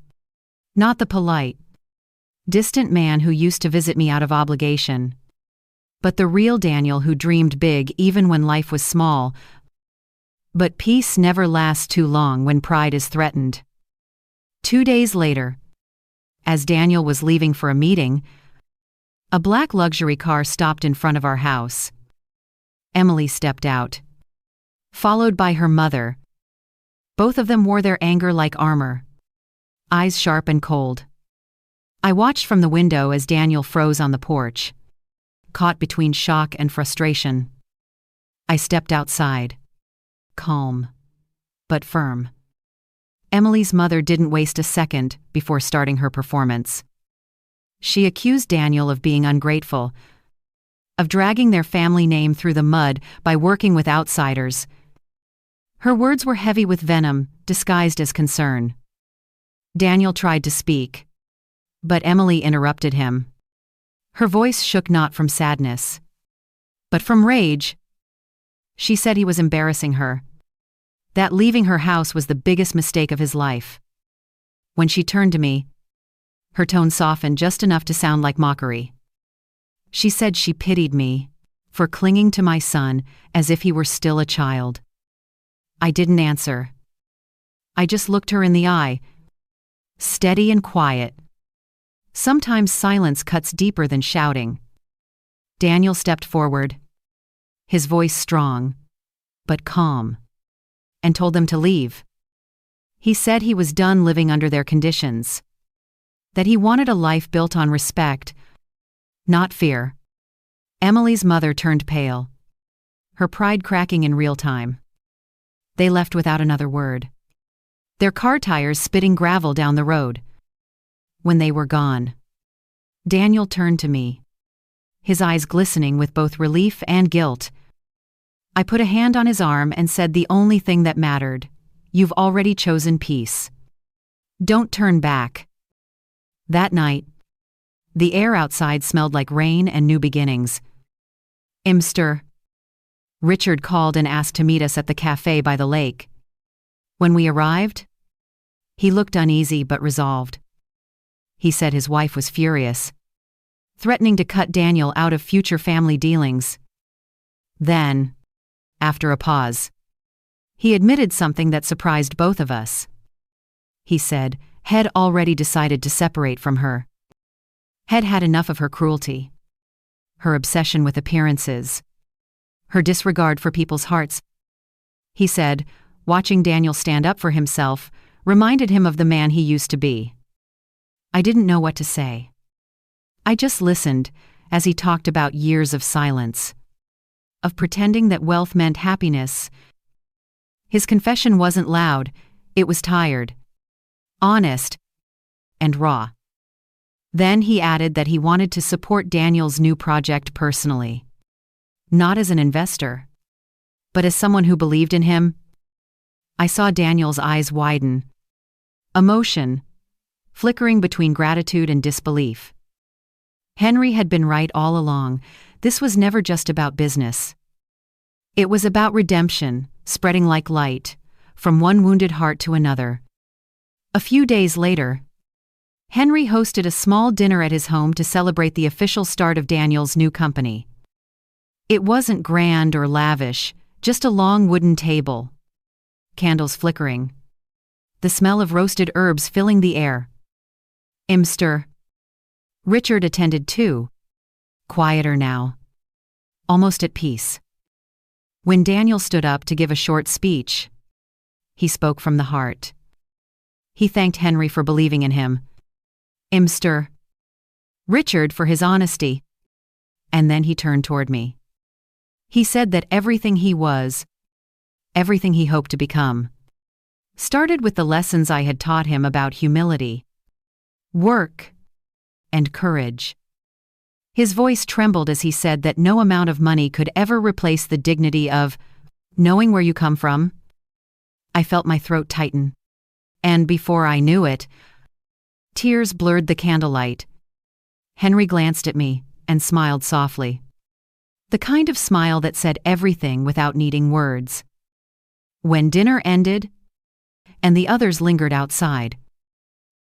Not the polite, distant man who used to visit me out of obligation, but the real Daniel who dreamed big even when life was small. But peace never lasts too long when pride is threatened. 2 days later, as Daniel was leaving for a meeting, a black luxury car stopped in front of our house. Emily stepped out, followed by her mother. Both of them wore their anger like armor, eyes sharp and cold. I watched from the window as Daniel froze on the porch, caught between shock and frustration. I stepped outside, calm, but firm. Emily's mother didn't waste a second before starting her performance. She accused Daniel of being ungrateful, of dragging their family name through the mud by working with outsiders. Her words were heavy with venom, disguised as concern. Daniel tried to speak, but Emily interrupted him. Her voice shook not from sadness, but from rage. She said he was embarrassing her, that leaving her house was the biggest mistake of his life. When she turned to me, her tone softened just enough to sound like mockery. She said she pitied me for clinging to my son as if he were still a child. I didn't answer. I just looked her in the eye, steady and quiet. Sometimes silence cuts deeper than shouting. Daniel stepped forward, his voice strong, but calm, and told them to leave. He said he was done living under their conditions, that he wanted a life built on respect, not fear. Emily's mother turned pale, her pride cracking in real time. They left without another word, their car tires spitting gravel down the road. When they were gone, Daniel turned to me, his eyes glistening with both relief and guilt. I put a hand on his arm and said the only thing that mattered: you've already chosen peace. Don't turn back. That night, the air outside smelled like rain and new beginnings. Mr. Richard called and asked to meet us at the cafe by the lake. When we arrived, he looked uneasy but resolved. He said his wife was furious, threatening to cut Daniel out of future family dealings. Then, after a pause, he admitted something that surprised both of us. He said Head already decided to separate from her. Head had enough of her cruelty, her obsession with appearances, her disregard for people's hearts. He said, watching Daniel stand up for himself reminded him of the man he used to be. I didn't know what to say. I just listened as he talked about years of silence, of pretending that wealth meant happiness. His confession wasn't loud, it was tired, honest, and raw. Then he added that he wanted to support Daniel's new project personally. Not as an investor, but as someone who believed in him. I saw Daniel's eyes widen, emotion flickering between gratitude and disbelief. Henry had been right all along. This was never just about business. It was about redemption, spreading like light, from one wounded heart to another. A few days later, Henry hosted a small dinner at his home to celebrate the official start of Daniel's new company. It wasn't grand or lavish, just a long wooden table, candles flickering, the smell of roasted herbs filling the air. Mr. Richard attended too, quieter now, almost at peace. When Daniel stood up to give a short speech, he spoke from the heart. He thanked Henry for believing in him, Mr. Richard for his honesty, and then he turned toward me. He said that everything he was, everything he hoped to become, started with the lessons I had taught him about humility, work, and courage. His voice trembled as he said that no amount of money could ever replace the dignity of knowing where you come from. I felt my throat tighten. And before I knew it, tears blurred the candlelight. Henry glanced at me and smiled softly. The kind of smile that said everything without needing words. When dinner ended, and the others lingered outside,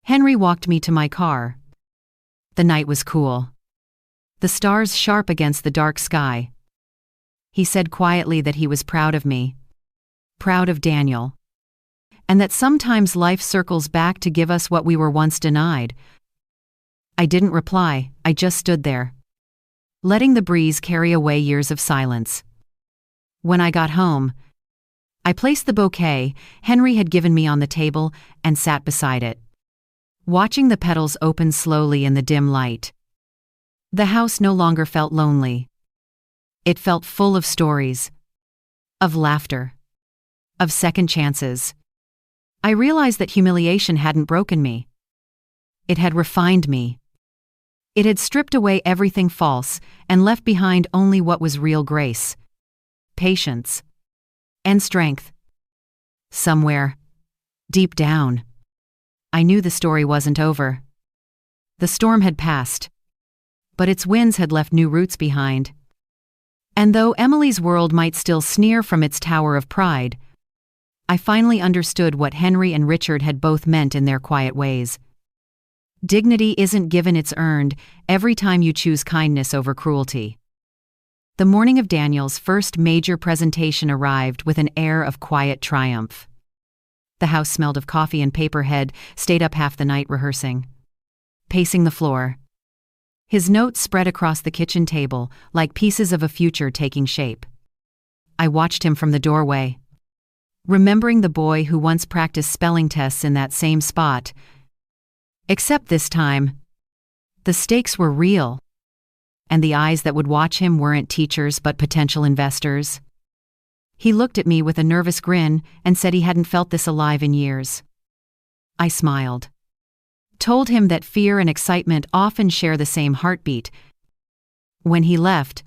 Henry walked me to my car. The night was cool. The stars sharp against the dark sky. He said quietly that he was proud of me, proud of Daniel, and that sometimes life circles back to give us what we were once denied. I didn't reply, I just stood there, letting the breeze carry away years of silence. When I got home, I placed the bouquet Henry had given me on the table and sat beside it, watching the petals open slowly in the dim light. The house no longer felt lonely. It felt full of stories, of laughter, of second chances. I realized that humiliation hadn't broken me. It had refined me. It had stripped away everything false and left behind only what was real: grace, patience, and strength. Somewhere, deep down, I knew the story wasn't over. The storm had passed, but its winds had left new roots behind. And though Emily's world might still sneer from its tower of pride, I finally understood what Henry and Richard had both meant in their quiet ways. Dignity isn't given, it's earned every time you choose kindness over cruelty. The morning of Daniel's first major presentation arrived with an air of quiet triumph. The house smelled of coffee, and Paperhead stayed up half the night rehearsing, pacing the floor. His notes spread across the kitchen table like pieces of a future taking shape. I watched him from the doorway, remembering the boy who once practiced spelling tests in that same spot. Except this time, the stakes were real, and the eyes that would watch him weren't teachers but potential investors. He looked at me with a nervous grin and said he hadn't felt this alive in years. I smiled, told him that fear and excitement often share the same heartbeat. When he left,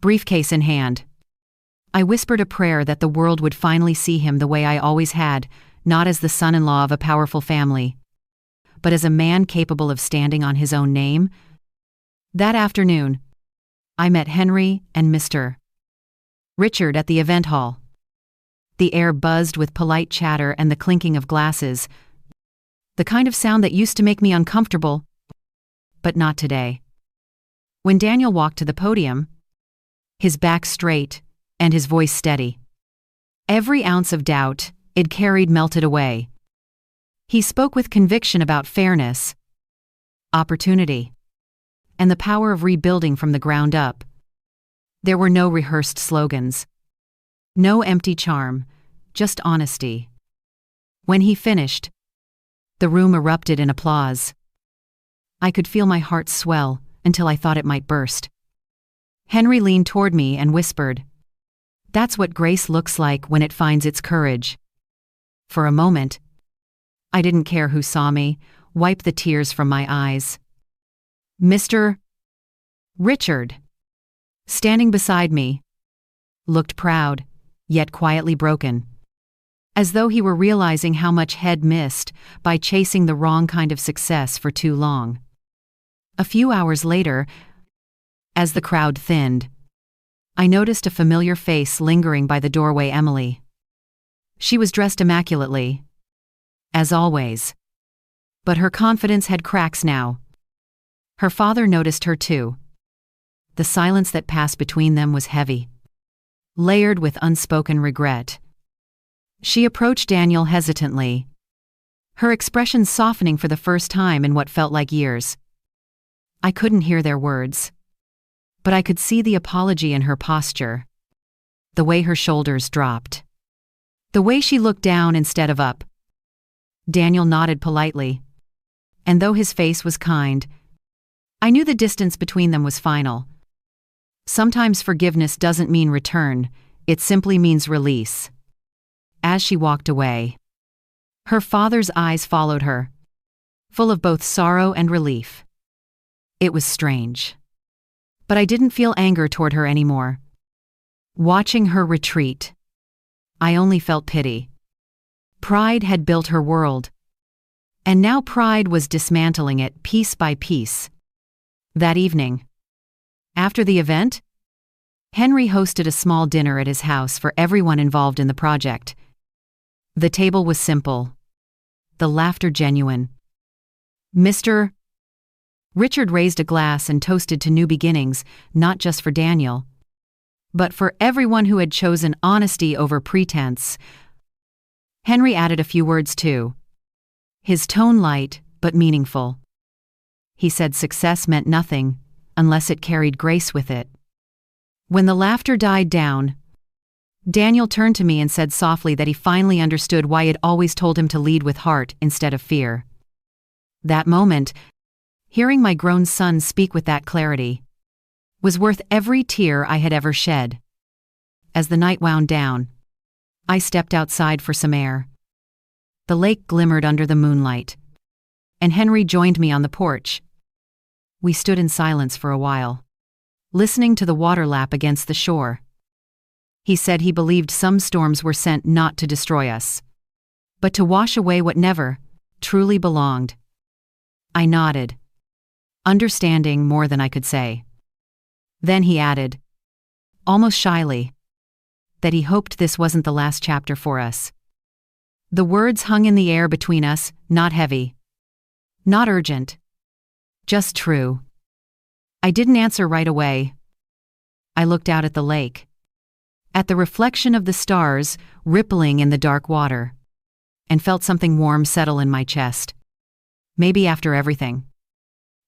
briefcase in hand, I whispered a prayer that the world would finally see him the way I always had, not as the son-in-law of a powerful family, but as a man capable of standing on his own name. That afternoon, I met Henry and Mr. Richard at the event hall. The air buzzed with polite chatter and the clinking of glasses, the kind of sound that used to make me uncomfortable, but not today. When Daniel walked to the podium, his back straight and his voice steady, every ounce of doubt it carried melted away. He spoke with conviction about fairness, opportunity, and the power of rebuilding from the ground up. There were no rehearsed slogans, no empty charm, just honesty. When he finished, the room erupted in applause. I could feel my heart swell until I thought it might burst. Henry leaned toward me and whispered, "That's what grace looks like when it finds its courage." For a moment, I didn't care who saw me, wipe the tears from my eyes. Mr. Richard, standing beside me, looked proud, yet quietly broken, as though he were realizing how much he'd missed by chasing the wrong kind of success for too long. A few hours later, as the crowd thinned, I noticed a familiar face lingering by the doorway: Emily. She was dressed immaculately, as always, but her confidence had cracks now. Her father noticed her too. The silence that passed between them was heavy, layered with unspoken regret. She approached Daniel hesitantly, her expression softening for the first time in what felt like years. I couldn't hear their words, but I could see the apology in her posture, the way her shoulders dropped, the way she looked down instead of up. Daniel nodded politely, and though his face was kind, I knew the distance between them was final. Sometimes forgiveness doesn't mean return, it simply means release. As she walked away, her father's eyes followed her, full of both sorrow and relief. It was strange. But I didn't feel anger toward her anymore. Watching her retreat, I only felt pity. Pride had built her world. And now pride was dismantling it piece by piece. That evening, after the event, Henry hosted a small dinner at his house for everyone involved in the project. The table was simple, the laughter genuine. Mr. Richard raised a glass and toasted to new beginnings, not just for Daniel, but for everyone who had chosen honesty over pretense. Henry added a few words too, his tone light but meaningful. He said success meant nothing unless it carried grace with it. When the laughter died down, Daniel turned to me and said softly that he finally understood why I'd always told him to lead with heart instead of fear. That moment, hearing my grown son speak with that clarity, was worth every tear I had ever shed. As the night wound down, I stepped outside for some air. The lake glimmered under the moonlight, and Henry joined me on the porch. We stood in silence for a while, listening to the water lap against the shore. He said he believed some storms were sent not to destroy us, but to wash away what never truly belonged. I nodded, understanding more than I could say. Then he added, almost shyly, that he hoped this wasn't the last chapter for us. The words hung in the air between us, not heavy, not urgent, just true. I didn't answer right away. I looked out at the lake, at the reflection of the stars rippling in the dark water, and felt something warm settle in my chest. Maybe after everything,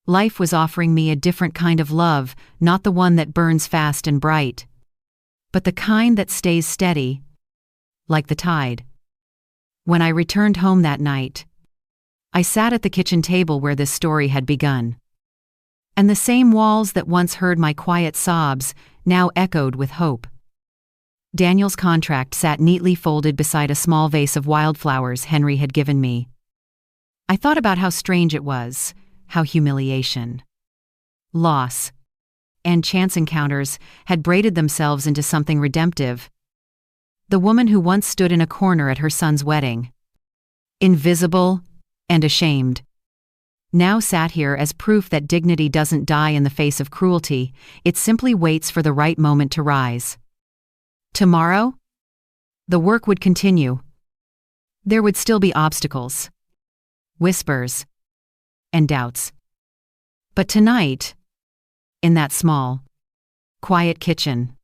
life was offering me a different kind of love, not the one that burns fast and bright, but the kind that stays steady, like the tide. When I returned home that night, I sat at the kitchen table where this story had begun. And the same walls that once heard my quiet sobs now echoed with hope. Daniel's contract sat neatly folded beside a small vase of wildflowers Henry had given me. I thought about how strange it was, how humiliation, loss, and chance encounters had braided themselves into something redemptive. The woman who once stood in a corner at her son's wedding, invisible and ashamed, now sat here as proof that dignity doesn't die in the face of cruelty, it simply waits for the right moment to rise. Tomorrow, the work would continue. There would still be obstacles, whispers, and doubts. But tonight, in that small, quiet kitchen,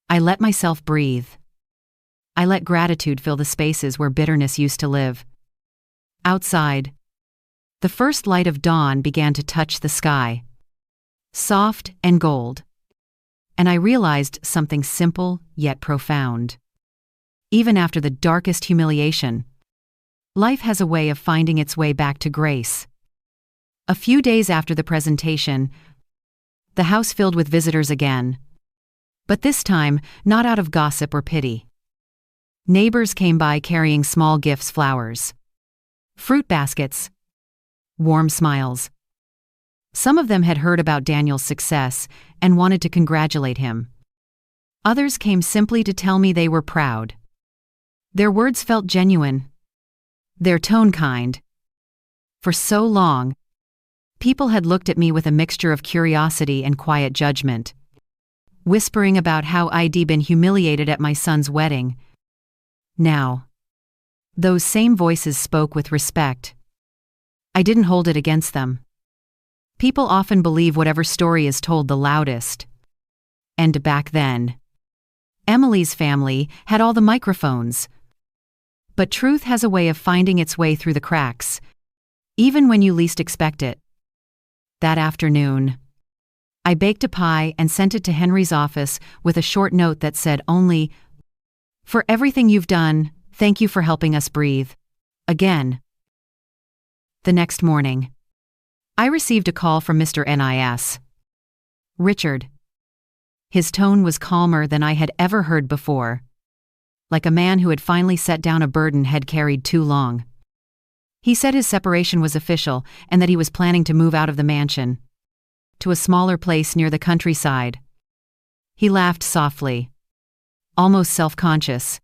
I let myself breathe. I let gratitude fill the spaces where bitterness used to live. Outside, the first light of dawn began to touch the sky, soft and gold, and I realized something simple yet profound. Even after the darkest humiliation, life has a way of finding its way back to grace. A few days after the presentation, the house filled with visitors again, but this time not out of gossip or pity. Neighbors came by carrying small gifts, flowers, fruit baskets, warm smiles. Some of them had heard about Daniel's success and wanted to congratulate him. Others came simply to tell me they were proud. Their words felt genuine, their tone kind. For so long, people had looked at me with a mixture of curiosity and quiet judgment, whispering about how I'd been humiliated at my son's wedding. Now, those same voices spoke with respect. I didn't hold it against them. People often believe whatever story is told the loudest. And back then, Emily's family had all the microphones. But truth has a way of finding its way through the cracks, even when you least expect it. That afternoon, I baked a pie and sent it to Henry's office with a short note that said only, "For everything you've done, thank you for helping us breathe. Again." The next morning, I received a call from Mr. NIS. Richard. His tone was calmer than I had ever heard before, like a man who had finally set down a burden had carried too long. He said his separation was official and that he was planning to move out of the mansion to a smaller place near the countryside. He laughed softly, almost self-conscious,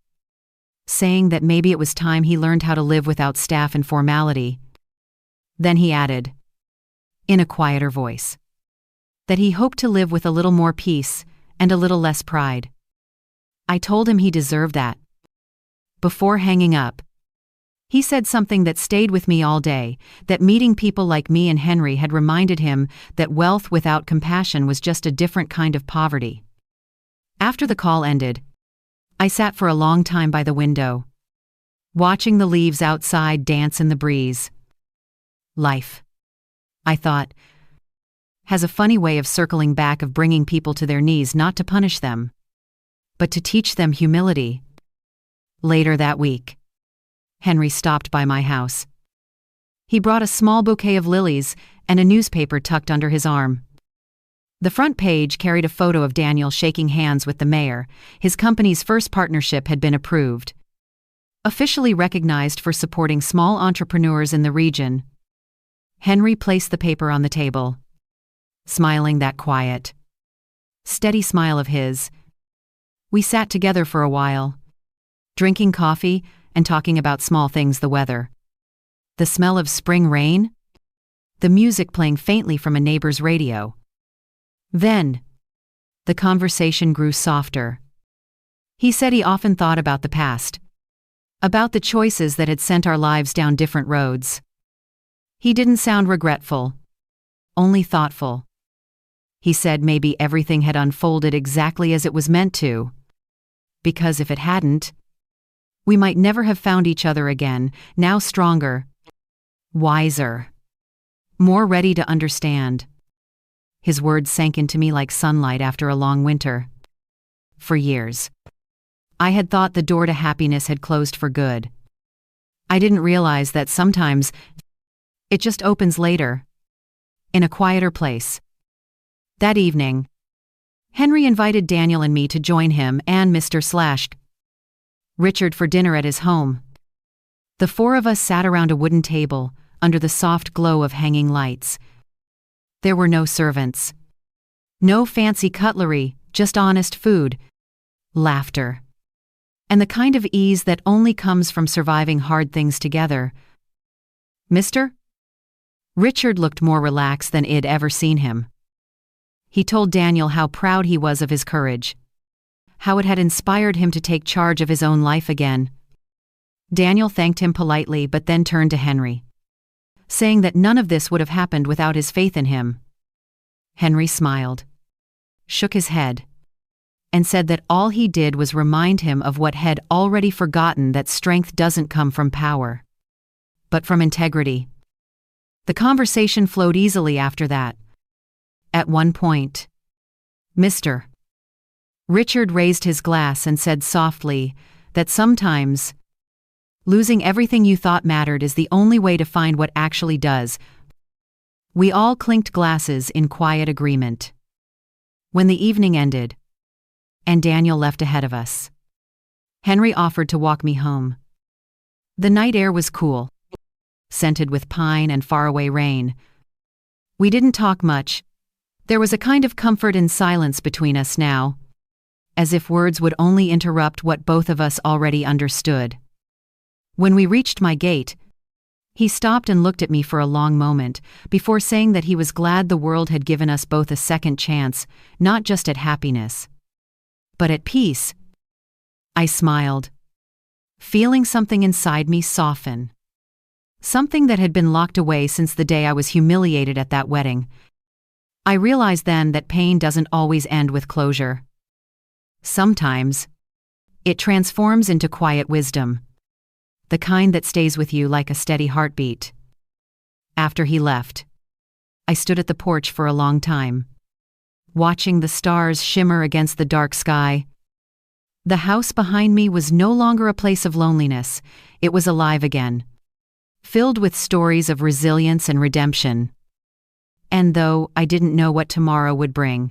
saying that maybe it was time he learned how to live without staff and formality. Then he added, in a quieter voice, that he hoped to live with a little more peace and a little less pride. I told him he deserved that. Before hanging up, he said something that stayed with me all day, that meeting people like me and Henry had reminded him that wealth without compassion was just a different kind of poverty. After the call ended, I sat for a long time by the window, watching the leaves outside dance in the breeze. Life, I thought, has a funny way of circling back, of bringing people to their knees not to punish them, but to teach them humility. Later that week, Henry stopped by my house. He brought a small bouquet of lilies and a newspaper tucked under his arm. The front page carried a photo of Daniel shaking hands with the mayor. His company's first partnership had been approved, officially recognized for supporting small entrepreneurs in the region. Henry placed the paper on the table, smiling that quiet, steady smile of his. We sat together for a while, drinking coffee and talking about small things: the weather, the smell of spring rain, the music playing faintly from a neighbor's radio. Then, the conversation grew softer. He said he often thought about the past, about the choices that had sent our lives down different roads. He didn't sound regretful, only thoughtful. He said maybe everything had unfolded exactly as it was meant to, because if it hadn't, we might never have found each other again, now stronger, wiser, more ready to understand. His words sank into me like sunlight after a long winter. For years, I had thought the door to happiness had closed for good. I didn't realize that sometimes it just opens later, in a quieter place. That evening, Henry invited Daniel and me to join him and Mr. Richard for dinner at his home. The four of us sat around a wooden table, under the soft glow of hanging lights. There were no servants, no fancy cutlery, just honest food, laughter, and the kind of ease that only comes from surviving hard things together. Mr. Richard looked more relaxed than I'd ever seen him. He told Daniel how proud he was of his courage, how it had inspired him to take charge of his own life again. Daniel thanked him politely but then turned to Henry, saying that none of this would have happened without his faith in him. Henry smiled, shook his head, and said that all he did was remind him of what had already forgotten, that strength doesn't come from power, but from integrity. The conversation flowed easily after that. At one point, Mr. Richard raised his glass and said softly that sometimes losing everything you thought mattered is the only way to find what actually does. We all clinked glasses in quiet agreement. When the evening ended, and Daniel left ahead of us, Henry offered to walk me home. The night air was cool, scented with pine and faraway rain. We didn't talk much. There was a kind of comfort in silence between us now, as if words would only interrupt what both of us already understood. When we reached my gate, he stopped and looked at me for a long moment, before saying that he was glad the world had given us both a second chance, not just at happiness, but at peace. I smiled, feeling something inside me soften. Something that had been locked away since the day I was humiliated at that wedding. I realized then that pain doesn't always end with closure. Sometimes, it transforms into quiet wisdom, the kind that stays with you like a steady heartbeat. After he left, I stood at the porch for a long time, watching the stars shimmer against the dark sky. The house behind me was no longer a place of loneliness. It was alive again, filled with stories of resilience and redemption. And though I didn't know what tomorrow would bring,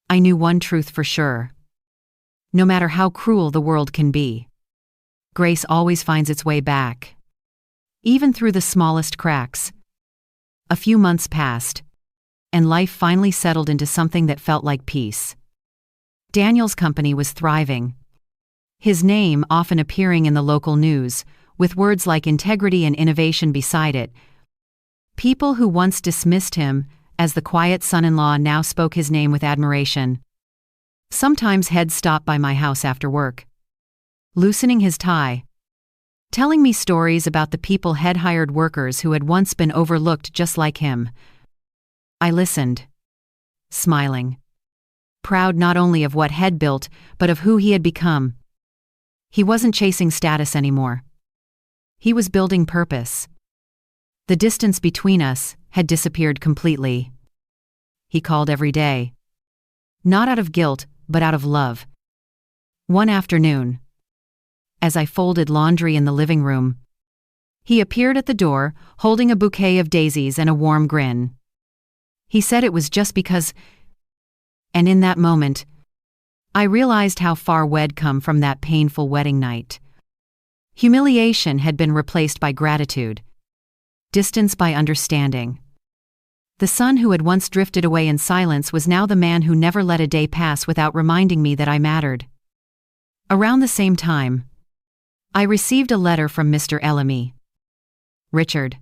I knew one truth for sure. No matter how cruel the world can be, grace always finds its way back. even through the smallest cracks. A few months passed, and life finally settled into something that felt like peace. Daniel's company was thriving, his name often appearing in the local news, with words like integrity and innovation beside it. People who once dismissed him as the quiet son-in-law now spoke his name with admiration. Sometimes Head stopped by my house after work, loosening his tie, telling me stories about the people Head hired, workers who had once been overlooked just like him. I listened, smiling, proud not only of what Head built, but of who he had become. He wasn't chasing status anymore. He was building purpose. The distance between us had disappeared completely. He called every day, not out of guilt, but out of love. One afternoon, as I folded laundry in the living room, he appeared at the door, holding a bouquet of daisies and a warm grin. He said it was just because, and in that moment, I realized how far we'd come from that painful wedding night. Humiliation had been replaced by gratitude, distance by understanding. The son who had once drifted away in silence was now the man who never let a day pass without reminding me that I mattered. Around the same time, I received a letter from Mr. Ellamy. Richard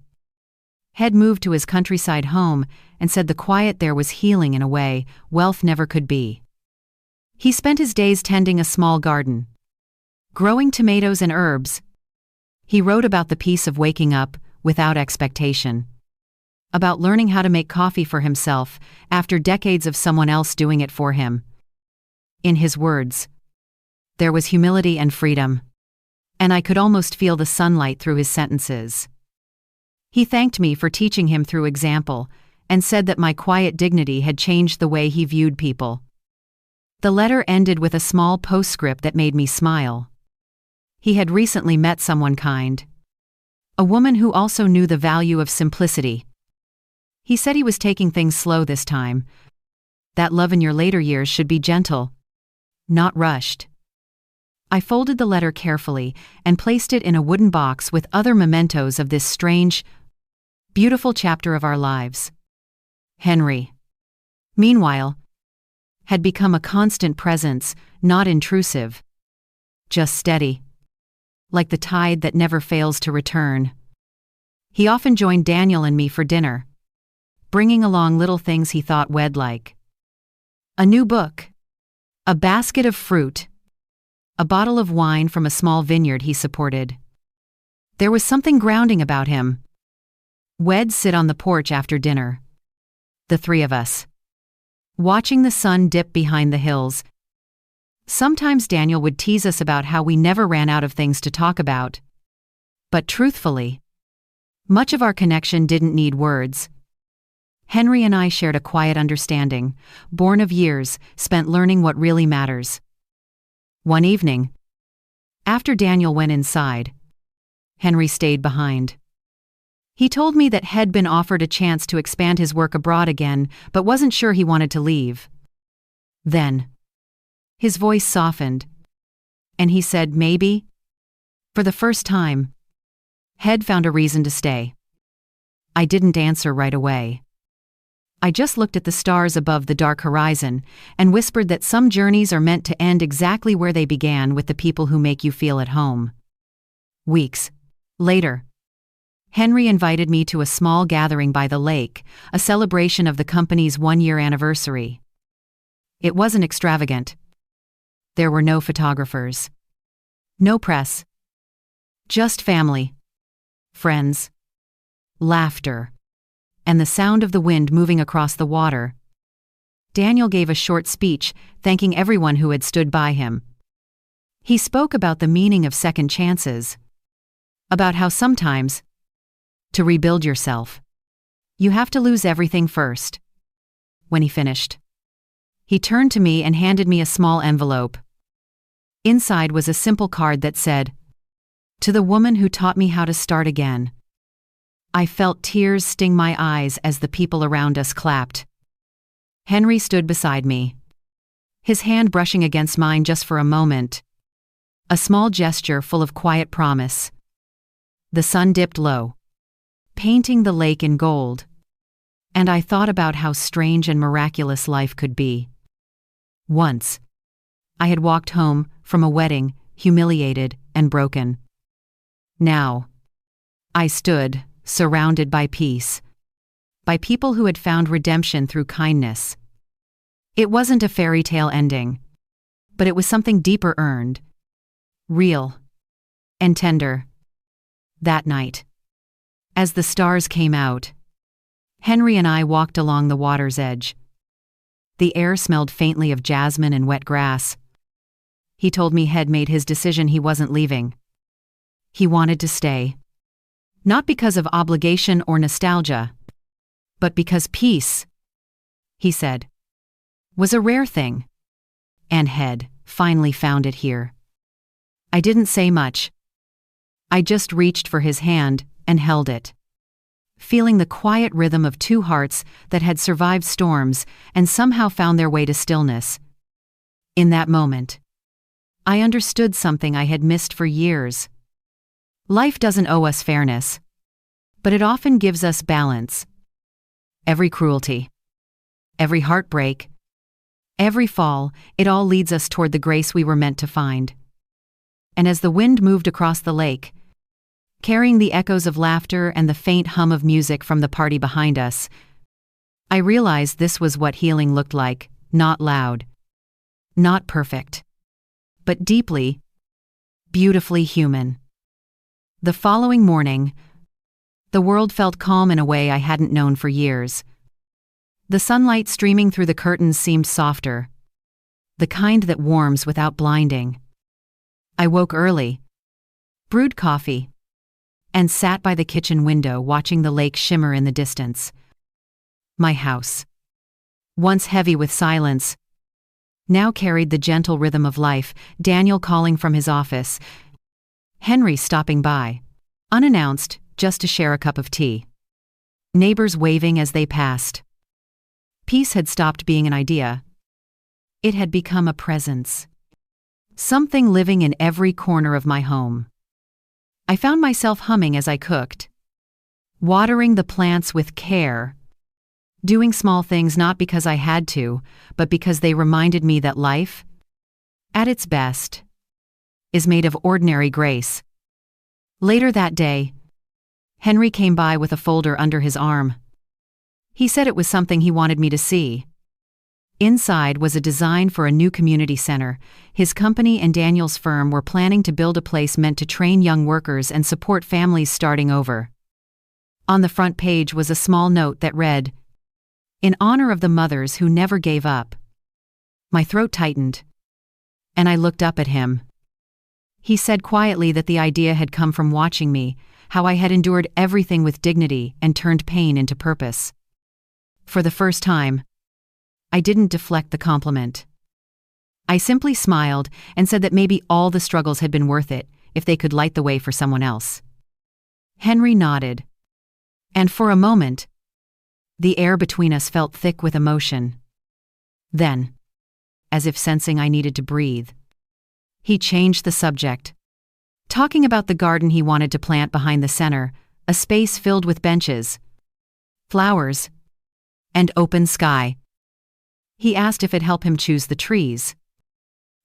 had moved to his countryside home and said the quiet there was healing in a way wealth never could be. He spent his days tending a small garden, growing tomatoes and herbs. He wrote about the peace of waking up without expectation, about learning how to make coffee for himself after decades of someone else doing it for him. In his words, there was humility and freedom, and I could almost feel the sunlight through his sentences. He thanked me for teaching him through example and said that my quiet dignity had changed the way he viewed people. The letter ended with a small postscript that made me smile. He had recently met someone kind, a woman who also knew the value of simplicity. He said he was taking things slow this time, that love in your later years should be gentle, not rushed. I folded the letter carefully and placed it in a wooden box with other mementos of this strange, beautiful chapter of our lives. Henry, meanwhile, had become a constant presence, not intrusive, just steady, like the tide that never fails to return. He often joined Daniel and me for dinner, bringing along little things he thought we'd like. A new book, a basket of fruit, a bottle of wine from a small vineyard he supported. There was something grounding about him. We'd sit on the porch after dinner, the three of us, watching the sun dip behind the hills. Sometimes Daniel would tease us about how we never ran out of things to talk about. But truthfully, much of our connection didn't need words. Henry and I shared a quiet understanding, born of years spent learning what really matters. One evening, after Daniel went inside, Henry stayed behind. He told me that He'd been offered a chance to expand his work abroad again, but wasn't sure he wanted to leave. Then, his voice softened, and he said maybe, for the first time, He'd found a reason to stay. I didn't answer right away. I just looked at the stars above the dark horizon and whispered that some journeys are meant to end exactly where they began, with the people who make you feel at home. Weeks later, Henry invited me to a small gathering by the lake, a celebration of the company's one-year anniversary. It wasn't extravagant. There were no photographers, no press, just family, friends, laughter, and the sound of the wind moving across the water. Daniel gave a short speech, thanking everyone who had stood by him. He spoke about the meaning of second chances, about how sometimes, to rebuild yourself, you have to lose everything first. When he finished, he turned to me and handed me a small envelope. Inside was a simple card that said, "To the woman who taught me how to start again." I felt tears sting my eyes as the people around us clapped. Henry stood beside me, his hand brushing against mine just for a moment, a small gesture full of quiet promise. The sun dipped low, painting the lake in gold, and I thought about how strange and miraculous life could be. Once, I had walked home from a wedding, humiliated and broken. Now, I stood, surrounded by peace, by people who had found redemption through kindness. It wasn't a fairy tale ending, but it was something deeper earned, real, and tender. That night, as the stars came out, Henry and I walked along the water's edge. The air smelled faintly of jasmine and wet grass. He told me he'd made his decision, he wasn't leaving. He wanted to stay. Not because of obligation or nostalgia, but because peace, he said, was a rare thing, and had finally found it here. I didn't say much. I just reached for his hand and held it, feeling the quiet rhythm of two hearts that had survived storms and somehow found their way to stillness. In that moment, I understood something I had missed for years. Life doesn't owe us fairness, but it often gives us balance. Every cruelty, every heartbreak, every fall, it all leads us toward the grace we were meant to find. And as the wind moved across the lake, carrying the echoes of laughter and the faint hum of music from the party behind us, I realized this was what healing looked like, not loud, not perfect, but deeply, beautifully human. The following morning, the world felt calm in a way I hadn't known for years. The sunlight streaming through the curtains seemed softer, the kind that warms without blinding. I woke early, brewed coffee, and sat by the kitchen window watching the lake shimmer in the distance. My house, once heavy with silence, now carried the gentle rhythm of life, Daniel calling from his office, Henry stopping by, unannounced, just to share a cup of tea. Neighbors waving as they passed. Peace had stopped being an idea. It had become a presence. Something living in every corner of my home. I found myself humming as I cooked, watering the plants with care, doing small things not because I had to, but because they reminded me that life, at its best, is made of ordinary grace. Later that day, Henry came by with a folder under his arm. He said it was something he wanted me to see. Inside was a design for a new community center. His company and Daniel's firm were planning to build a place meant to train young workers and support families starting over. On the front page was a small note that read, "In honor of the mothers who never gave up." My throat tightened, and I looked up at him. He said quietly that the idea had come from watching me, how I had endured everything with dignity and turned pain into purpose. For the first time, I didn't deflect the compliment. I simply smiled and said that maybe all the struggles had been worth it if they could light the way for someone else. Henry nodded, and for a moment, the air between us felt thick with emotion. Then, as if sensing I needed to breathe, he changed the subject, talking about the garden he wanted to plant behind the center, a space filled with benches, flowers, and open sky. He asked if it'd help him choose the trees.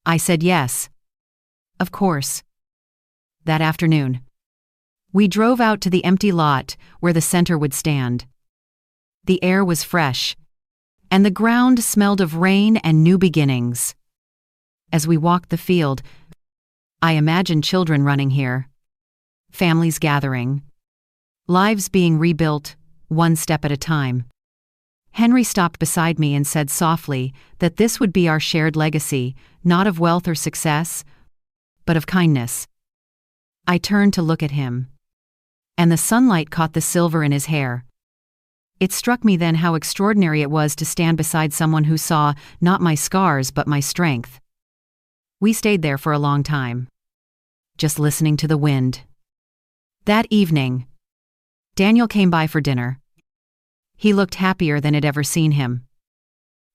I said yes. Of course. That afternoon, we drove out to the empty lot where the center would stand. The air was fresh, and the ground smelled of rain and new beginnings. As we walked the field, I imagined children running here, families gathering, lives being rebuilt, one step at a time. Henry stopped beside me and said softly that this would be our shared legacy, not of wealth or success, but of kindness. I turned to look at him, and the sunlight caught the silver in his hair. It struck me then how extraordinary it was to stand beside someone who saw not my scars but my strength. We stayed there for a long time, just listening to the wind. That evening, Daniel came by for dinner. He looked happier than I'd ever seen him.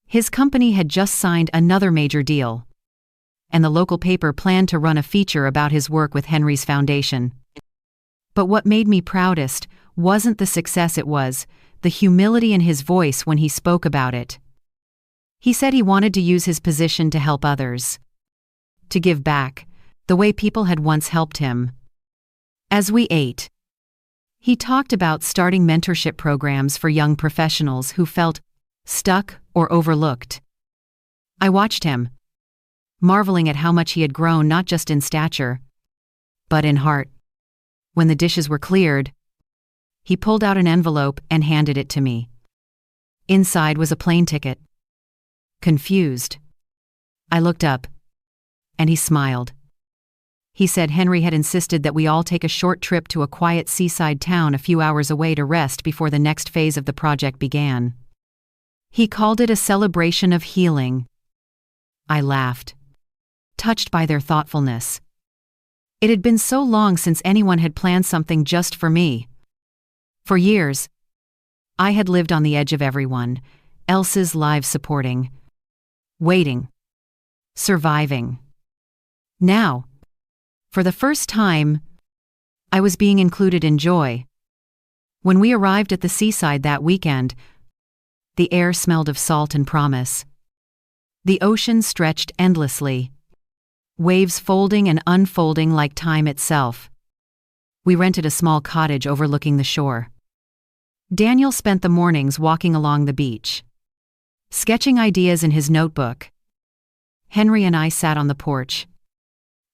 His company had just signed another major deal, and the local paper planned to run a feature about his work with Henry's foundation. But what made me proudest wasn't the success, it was the humility in his voice when he spoke about it. He said he wanted to use his position to help others, to give back, the way people had once helped him. As we ate, he talked about starting mentorship programs for young professionals who felt stuck or overlooked. I watched him, marveling at how much he had grown, not just in stature, but in heart. When the dishes were cleared, he pulled out an envelope and handed it to me. Inside was a plane ticket. Confused, I looked up, and he smiled. He said Henry had insisted that we all take a short trip to a quiet seaside town a few hours away to rest before the next phase of the project began. He called it a celebration of healing. I laughed, touched by their thoughtfulness. It had been so long since anyone had planned something just for me. For years, I had lived on the edge of everyone else's lives, supporting, waiting, surviving. Now, for the first time, I was being included in joy. When we arrived at the seaside that weekend, the air smelled of salt and promise. The ocean stretched endlessly, waves folding and unfolding like time itself. We rented a small cottage overlooking the shore. Daniel spent the mornings walking along the beach, sketching ideas in his notebook. Henry and I sat on the porch,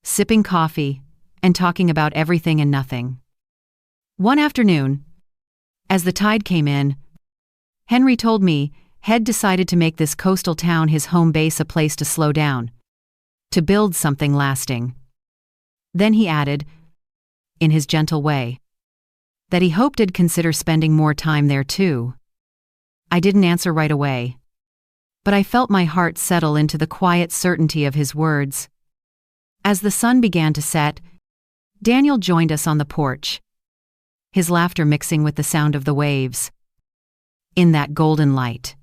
sipping coffee and talking about everything and nothing. One afternoon, as the tide came in, Henry told me he'd decided to make this coastal town his home base, a place to slow down, to build something lasting. Then he added, in his gentle way, that he hoped I'd consider spending more time there too. I didn't answer right away, but I felt my heart settle into the quiet certainty of his words. As the sun began to set, Daniel joined us on the porch, his laughter mixing with the sound of the waves. In that golden light,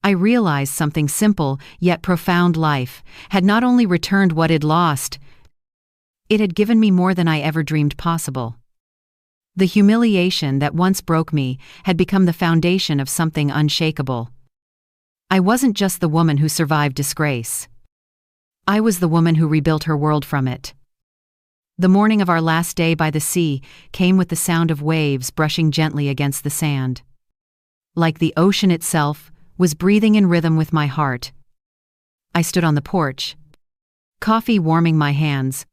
I realized something simple yet profound. Life had not only returned what it lost, it had given me more than I ever dreamed possible. The humiliation that once broke me had become the foundation of something unshakable. I wasn't just the woman who survived disgrace. I was the woman who rebuilt her world from it. The morning of our last day by the sea came with the sound of waves brushing gently against the sand. Like the ocean itself was breathing in rhythm with my heart. I stood on the porch, coffee warming my hands,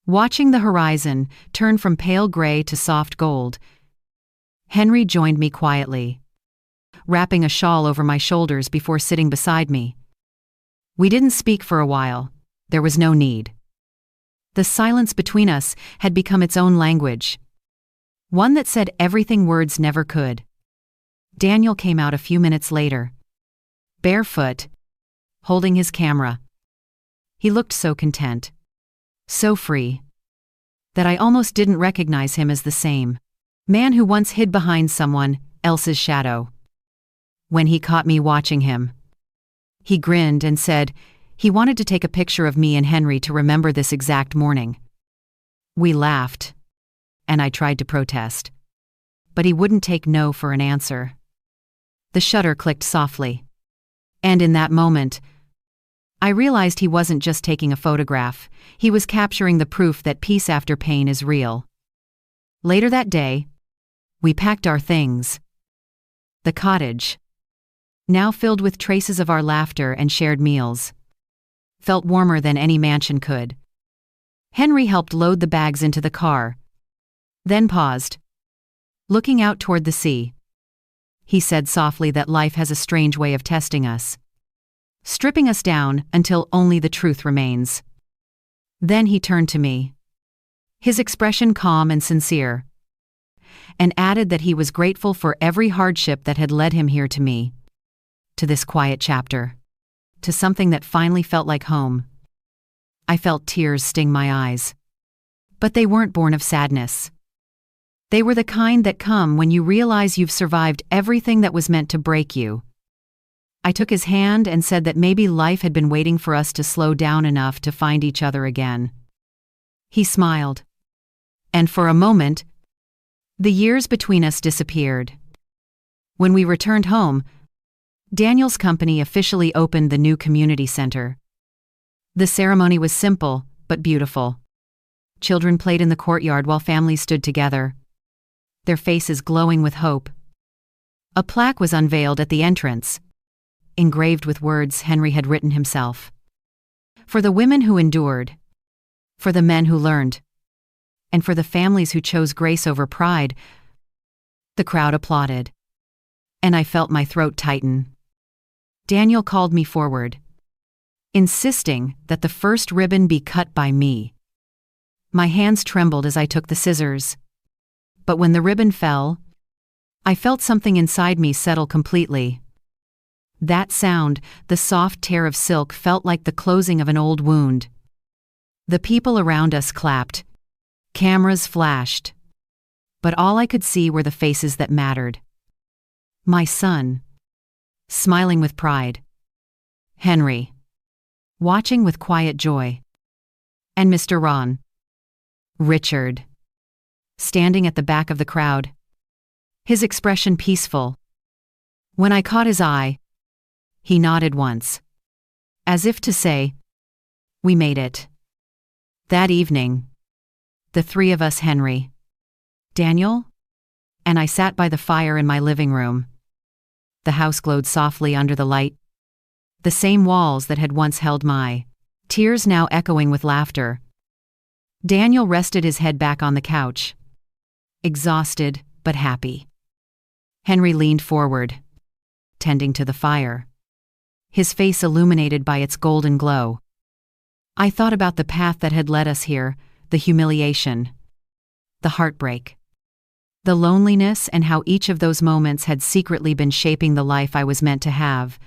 watching the horizon turn from pale gray to soft gold. Henry joined me quietly, wrapping a shawl over my shoulders before sitting beside me. We didn't speak for a while. There was no need. The silence between us had become its own language, one that said everything words never could. Daniel came out a few minutes later, barefoot, holding his camera. He looked so content, so free, that I almost didn't recognize him as the same man who once hid behind someone else's shadow. When he caught me watching him, he grinned and said he wanted to take a picture of me and Henry to remember this exact morning. We laughed, and I tried to protest, but he wouldn't take no for an answer. The shutter clicked softly, and in that moment, I realized he wasn't just taking a photograph, he was capturing the proof that peace after pain is real. Later that day, we packed our things. The cottage, now filled with traces of our laughter and shared meals, felt warmer than any mansion could. Henry helped load the bags into the car, then paused, looking out toward the sea. He said softly that life has a strange way of testing us, stripping us down until only the truth remains. Then he turned to me, his expression calm and sincere, and added that he was grateful for every hardship that had led him here to me, to this quiet chapter, to something that finally felt like home. I felt tears sting my eyes, but they weren't born of sadness. They were the kind that come when you realize you've survived everything that was meant to break you. I took his hand and said that maybe life had been waiting for us to slow down enough to find each other again. He smiled, And for a moment, the years between us disappeared. When we returned home, Daniel's company officially opened the new community center. The ceremony was simple, but beautiful. Children played in the courtyard while families stood together, their faces glowing with hope. A plaque was unveiled at the entrance, engraved with words Henry had written himself. For the women who endured, for the men who learned, and for the families who chose grace over pride. The crowd applauded, and I felt my throat tighten. Daniel called me forward, insisting that the first ribbon be cut by me. My hands trembled as I took the scissors, but when the ribbon fell, I felt something inside me settle completely. That sound, the soft tear of silk, felt like the closing of an old wound. The people around us clapped. Cameras flashed. But all I could see were the faces that mattered. My son, smiling with pride. Henry, watching with quiet joy. And Mr. Ron. Richard, standing at the back of the crowd, his expression peaceful. When I caught his eye, he nodded once, as if to say, "We made it." That evening, the three of us, Henry, Daniel, and I, sat by the fire in my living room. The house glowed softly under the light, the same walls that had once held my tears now echoing with laughter. Daniel rested his head back on the couch, exhausted but happy. Henry leaned forward, tending to the fire, his face illuminated by its golden glow. I thought about the path that had led us here, the humiliation, the heartbreak, the loneliness, and how each of those moments had secretly been shaping the life I was meant to have.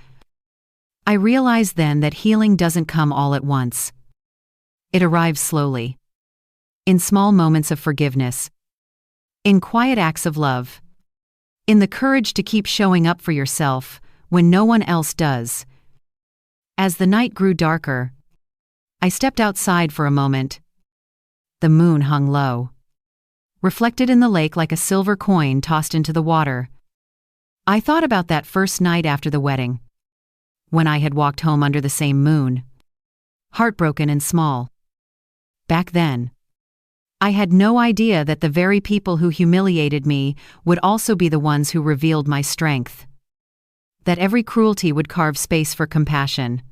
I realized then that healing doesn't come all at once. It arrives slowly, in small moments of forgiveness, in quiet acts of love, in the courage to keep showing up for yourself when no one else does. As the night grew darker, I stepped outside for a moment. The moon hung low, reflected in the lake like a silver coin tossed into the water. I thought about that first night after the wedding, when I had walked home under the same moon, heartbroken and small. Back then, I had no idea that the very people who humiliated me would also be the ones who revealed my strength. That every cruelty would carve space for compassion.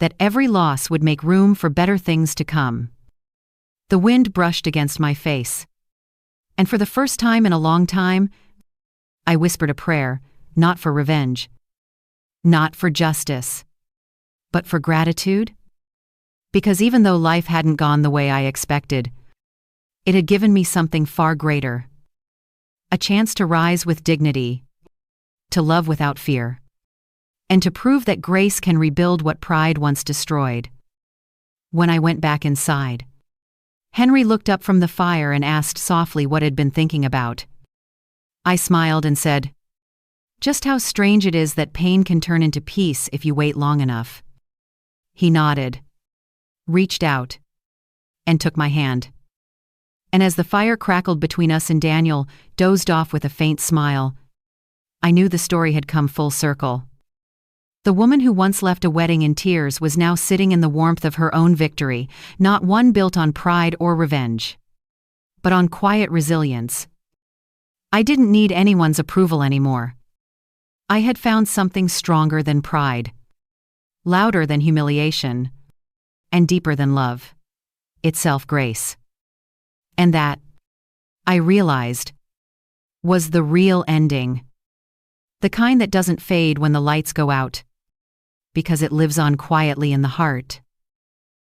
That every loss would make room for better things to come. The wind brushed against my face, and for the first time in a long time, I whispered a prayer, not for revenge, not for justice, but for gratitude. Because even though life hadn't gone the way I expected, it had given me something far greater. A chance to rise with dignity, to love without fear, and to prove that grace can rebuild what pride once destroyed. When I went back inside, Henry looked up from the fire and asked softly what I'd been thinking about. I smiled and said, "Just how strange it is that pain can turn into peace if you wait long enough." He nodded, reached out, and took my hand. And as the fire crackled between us and Daniel dozed off with a faint smile, I knew the story had come full circle. The woman who once left a wedding in tears was now sitting in the warmth of her own victory, not one built on pride or revenge, but on quiet resilience. I didn't need anyone's approval anymore. I had found something stronger than pride, louder than humiliation, and deeper than love itself, grace. And that, I realized, was the real ending. The kind that doesn't fade when the lights go out, because it lives on quietly in the heart.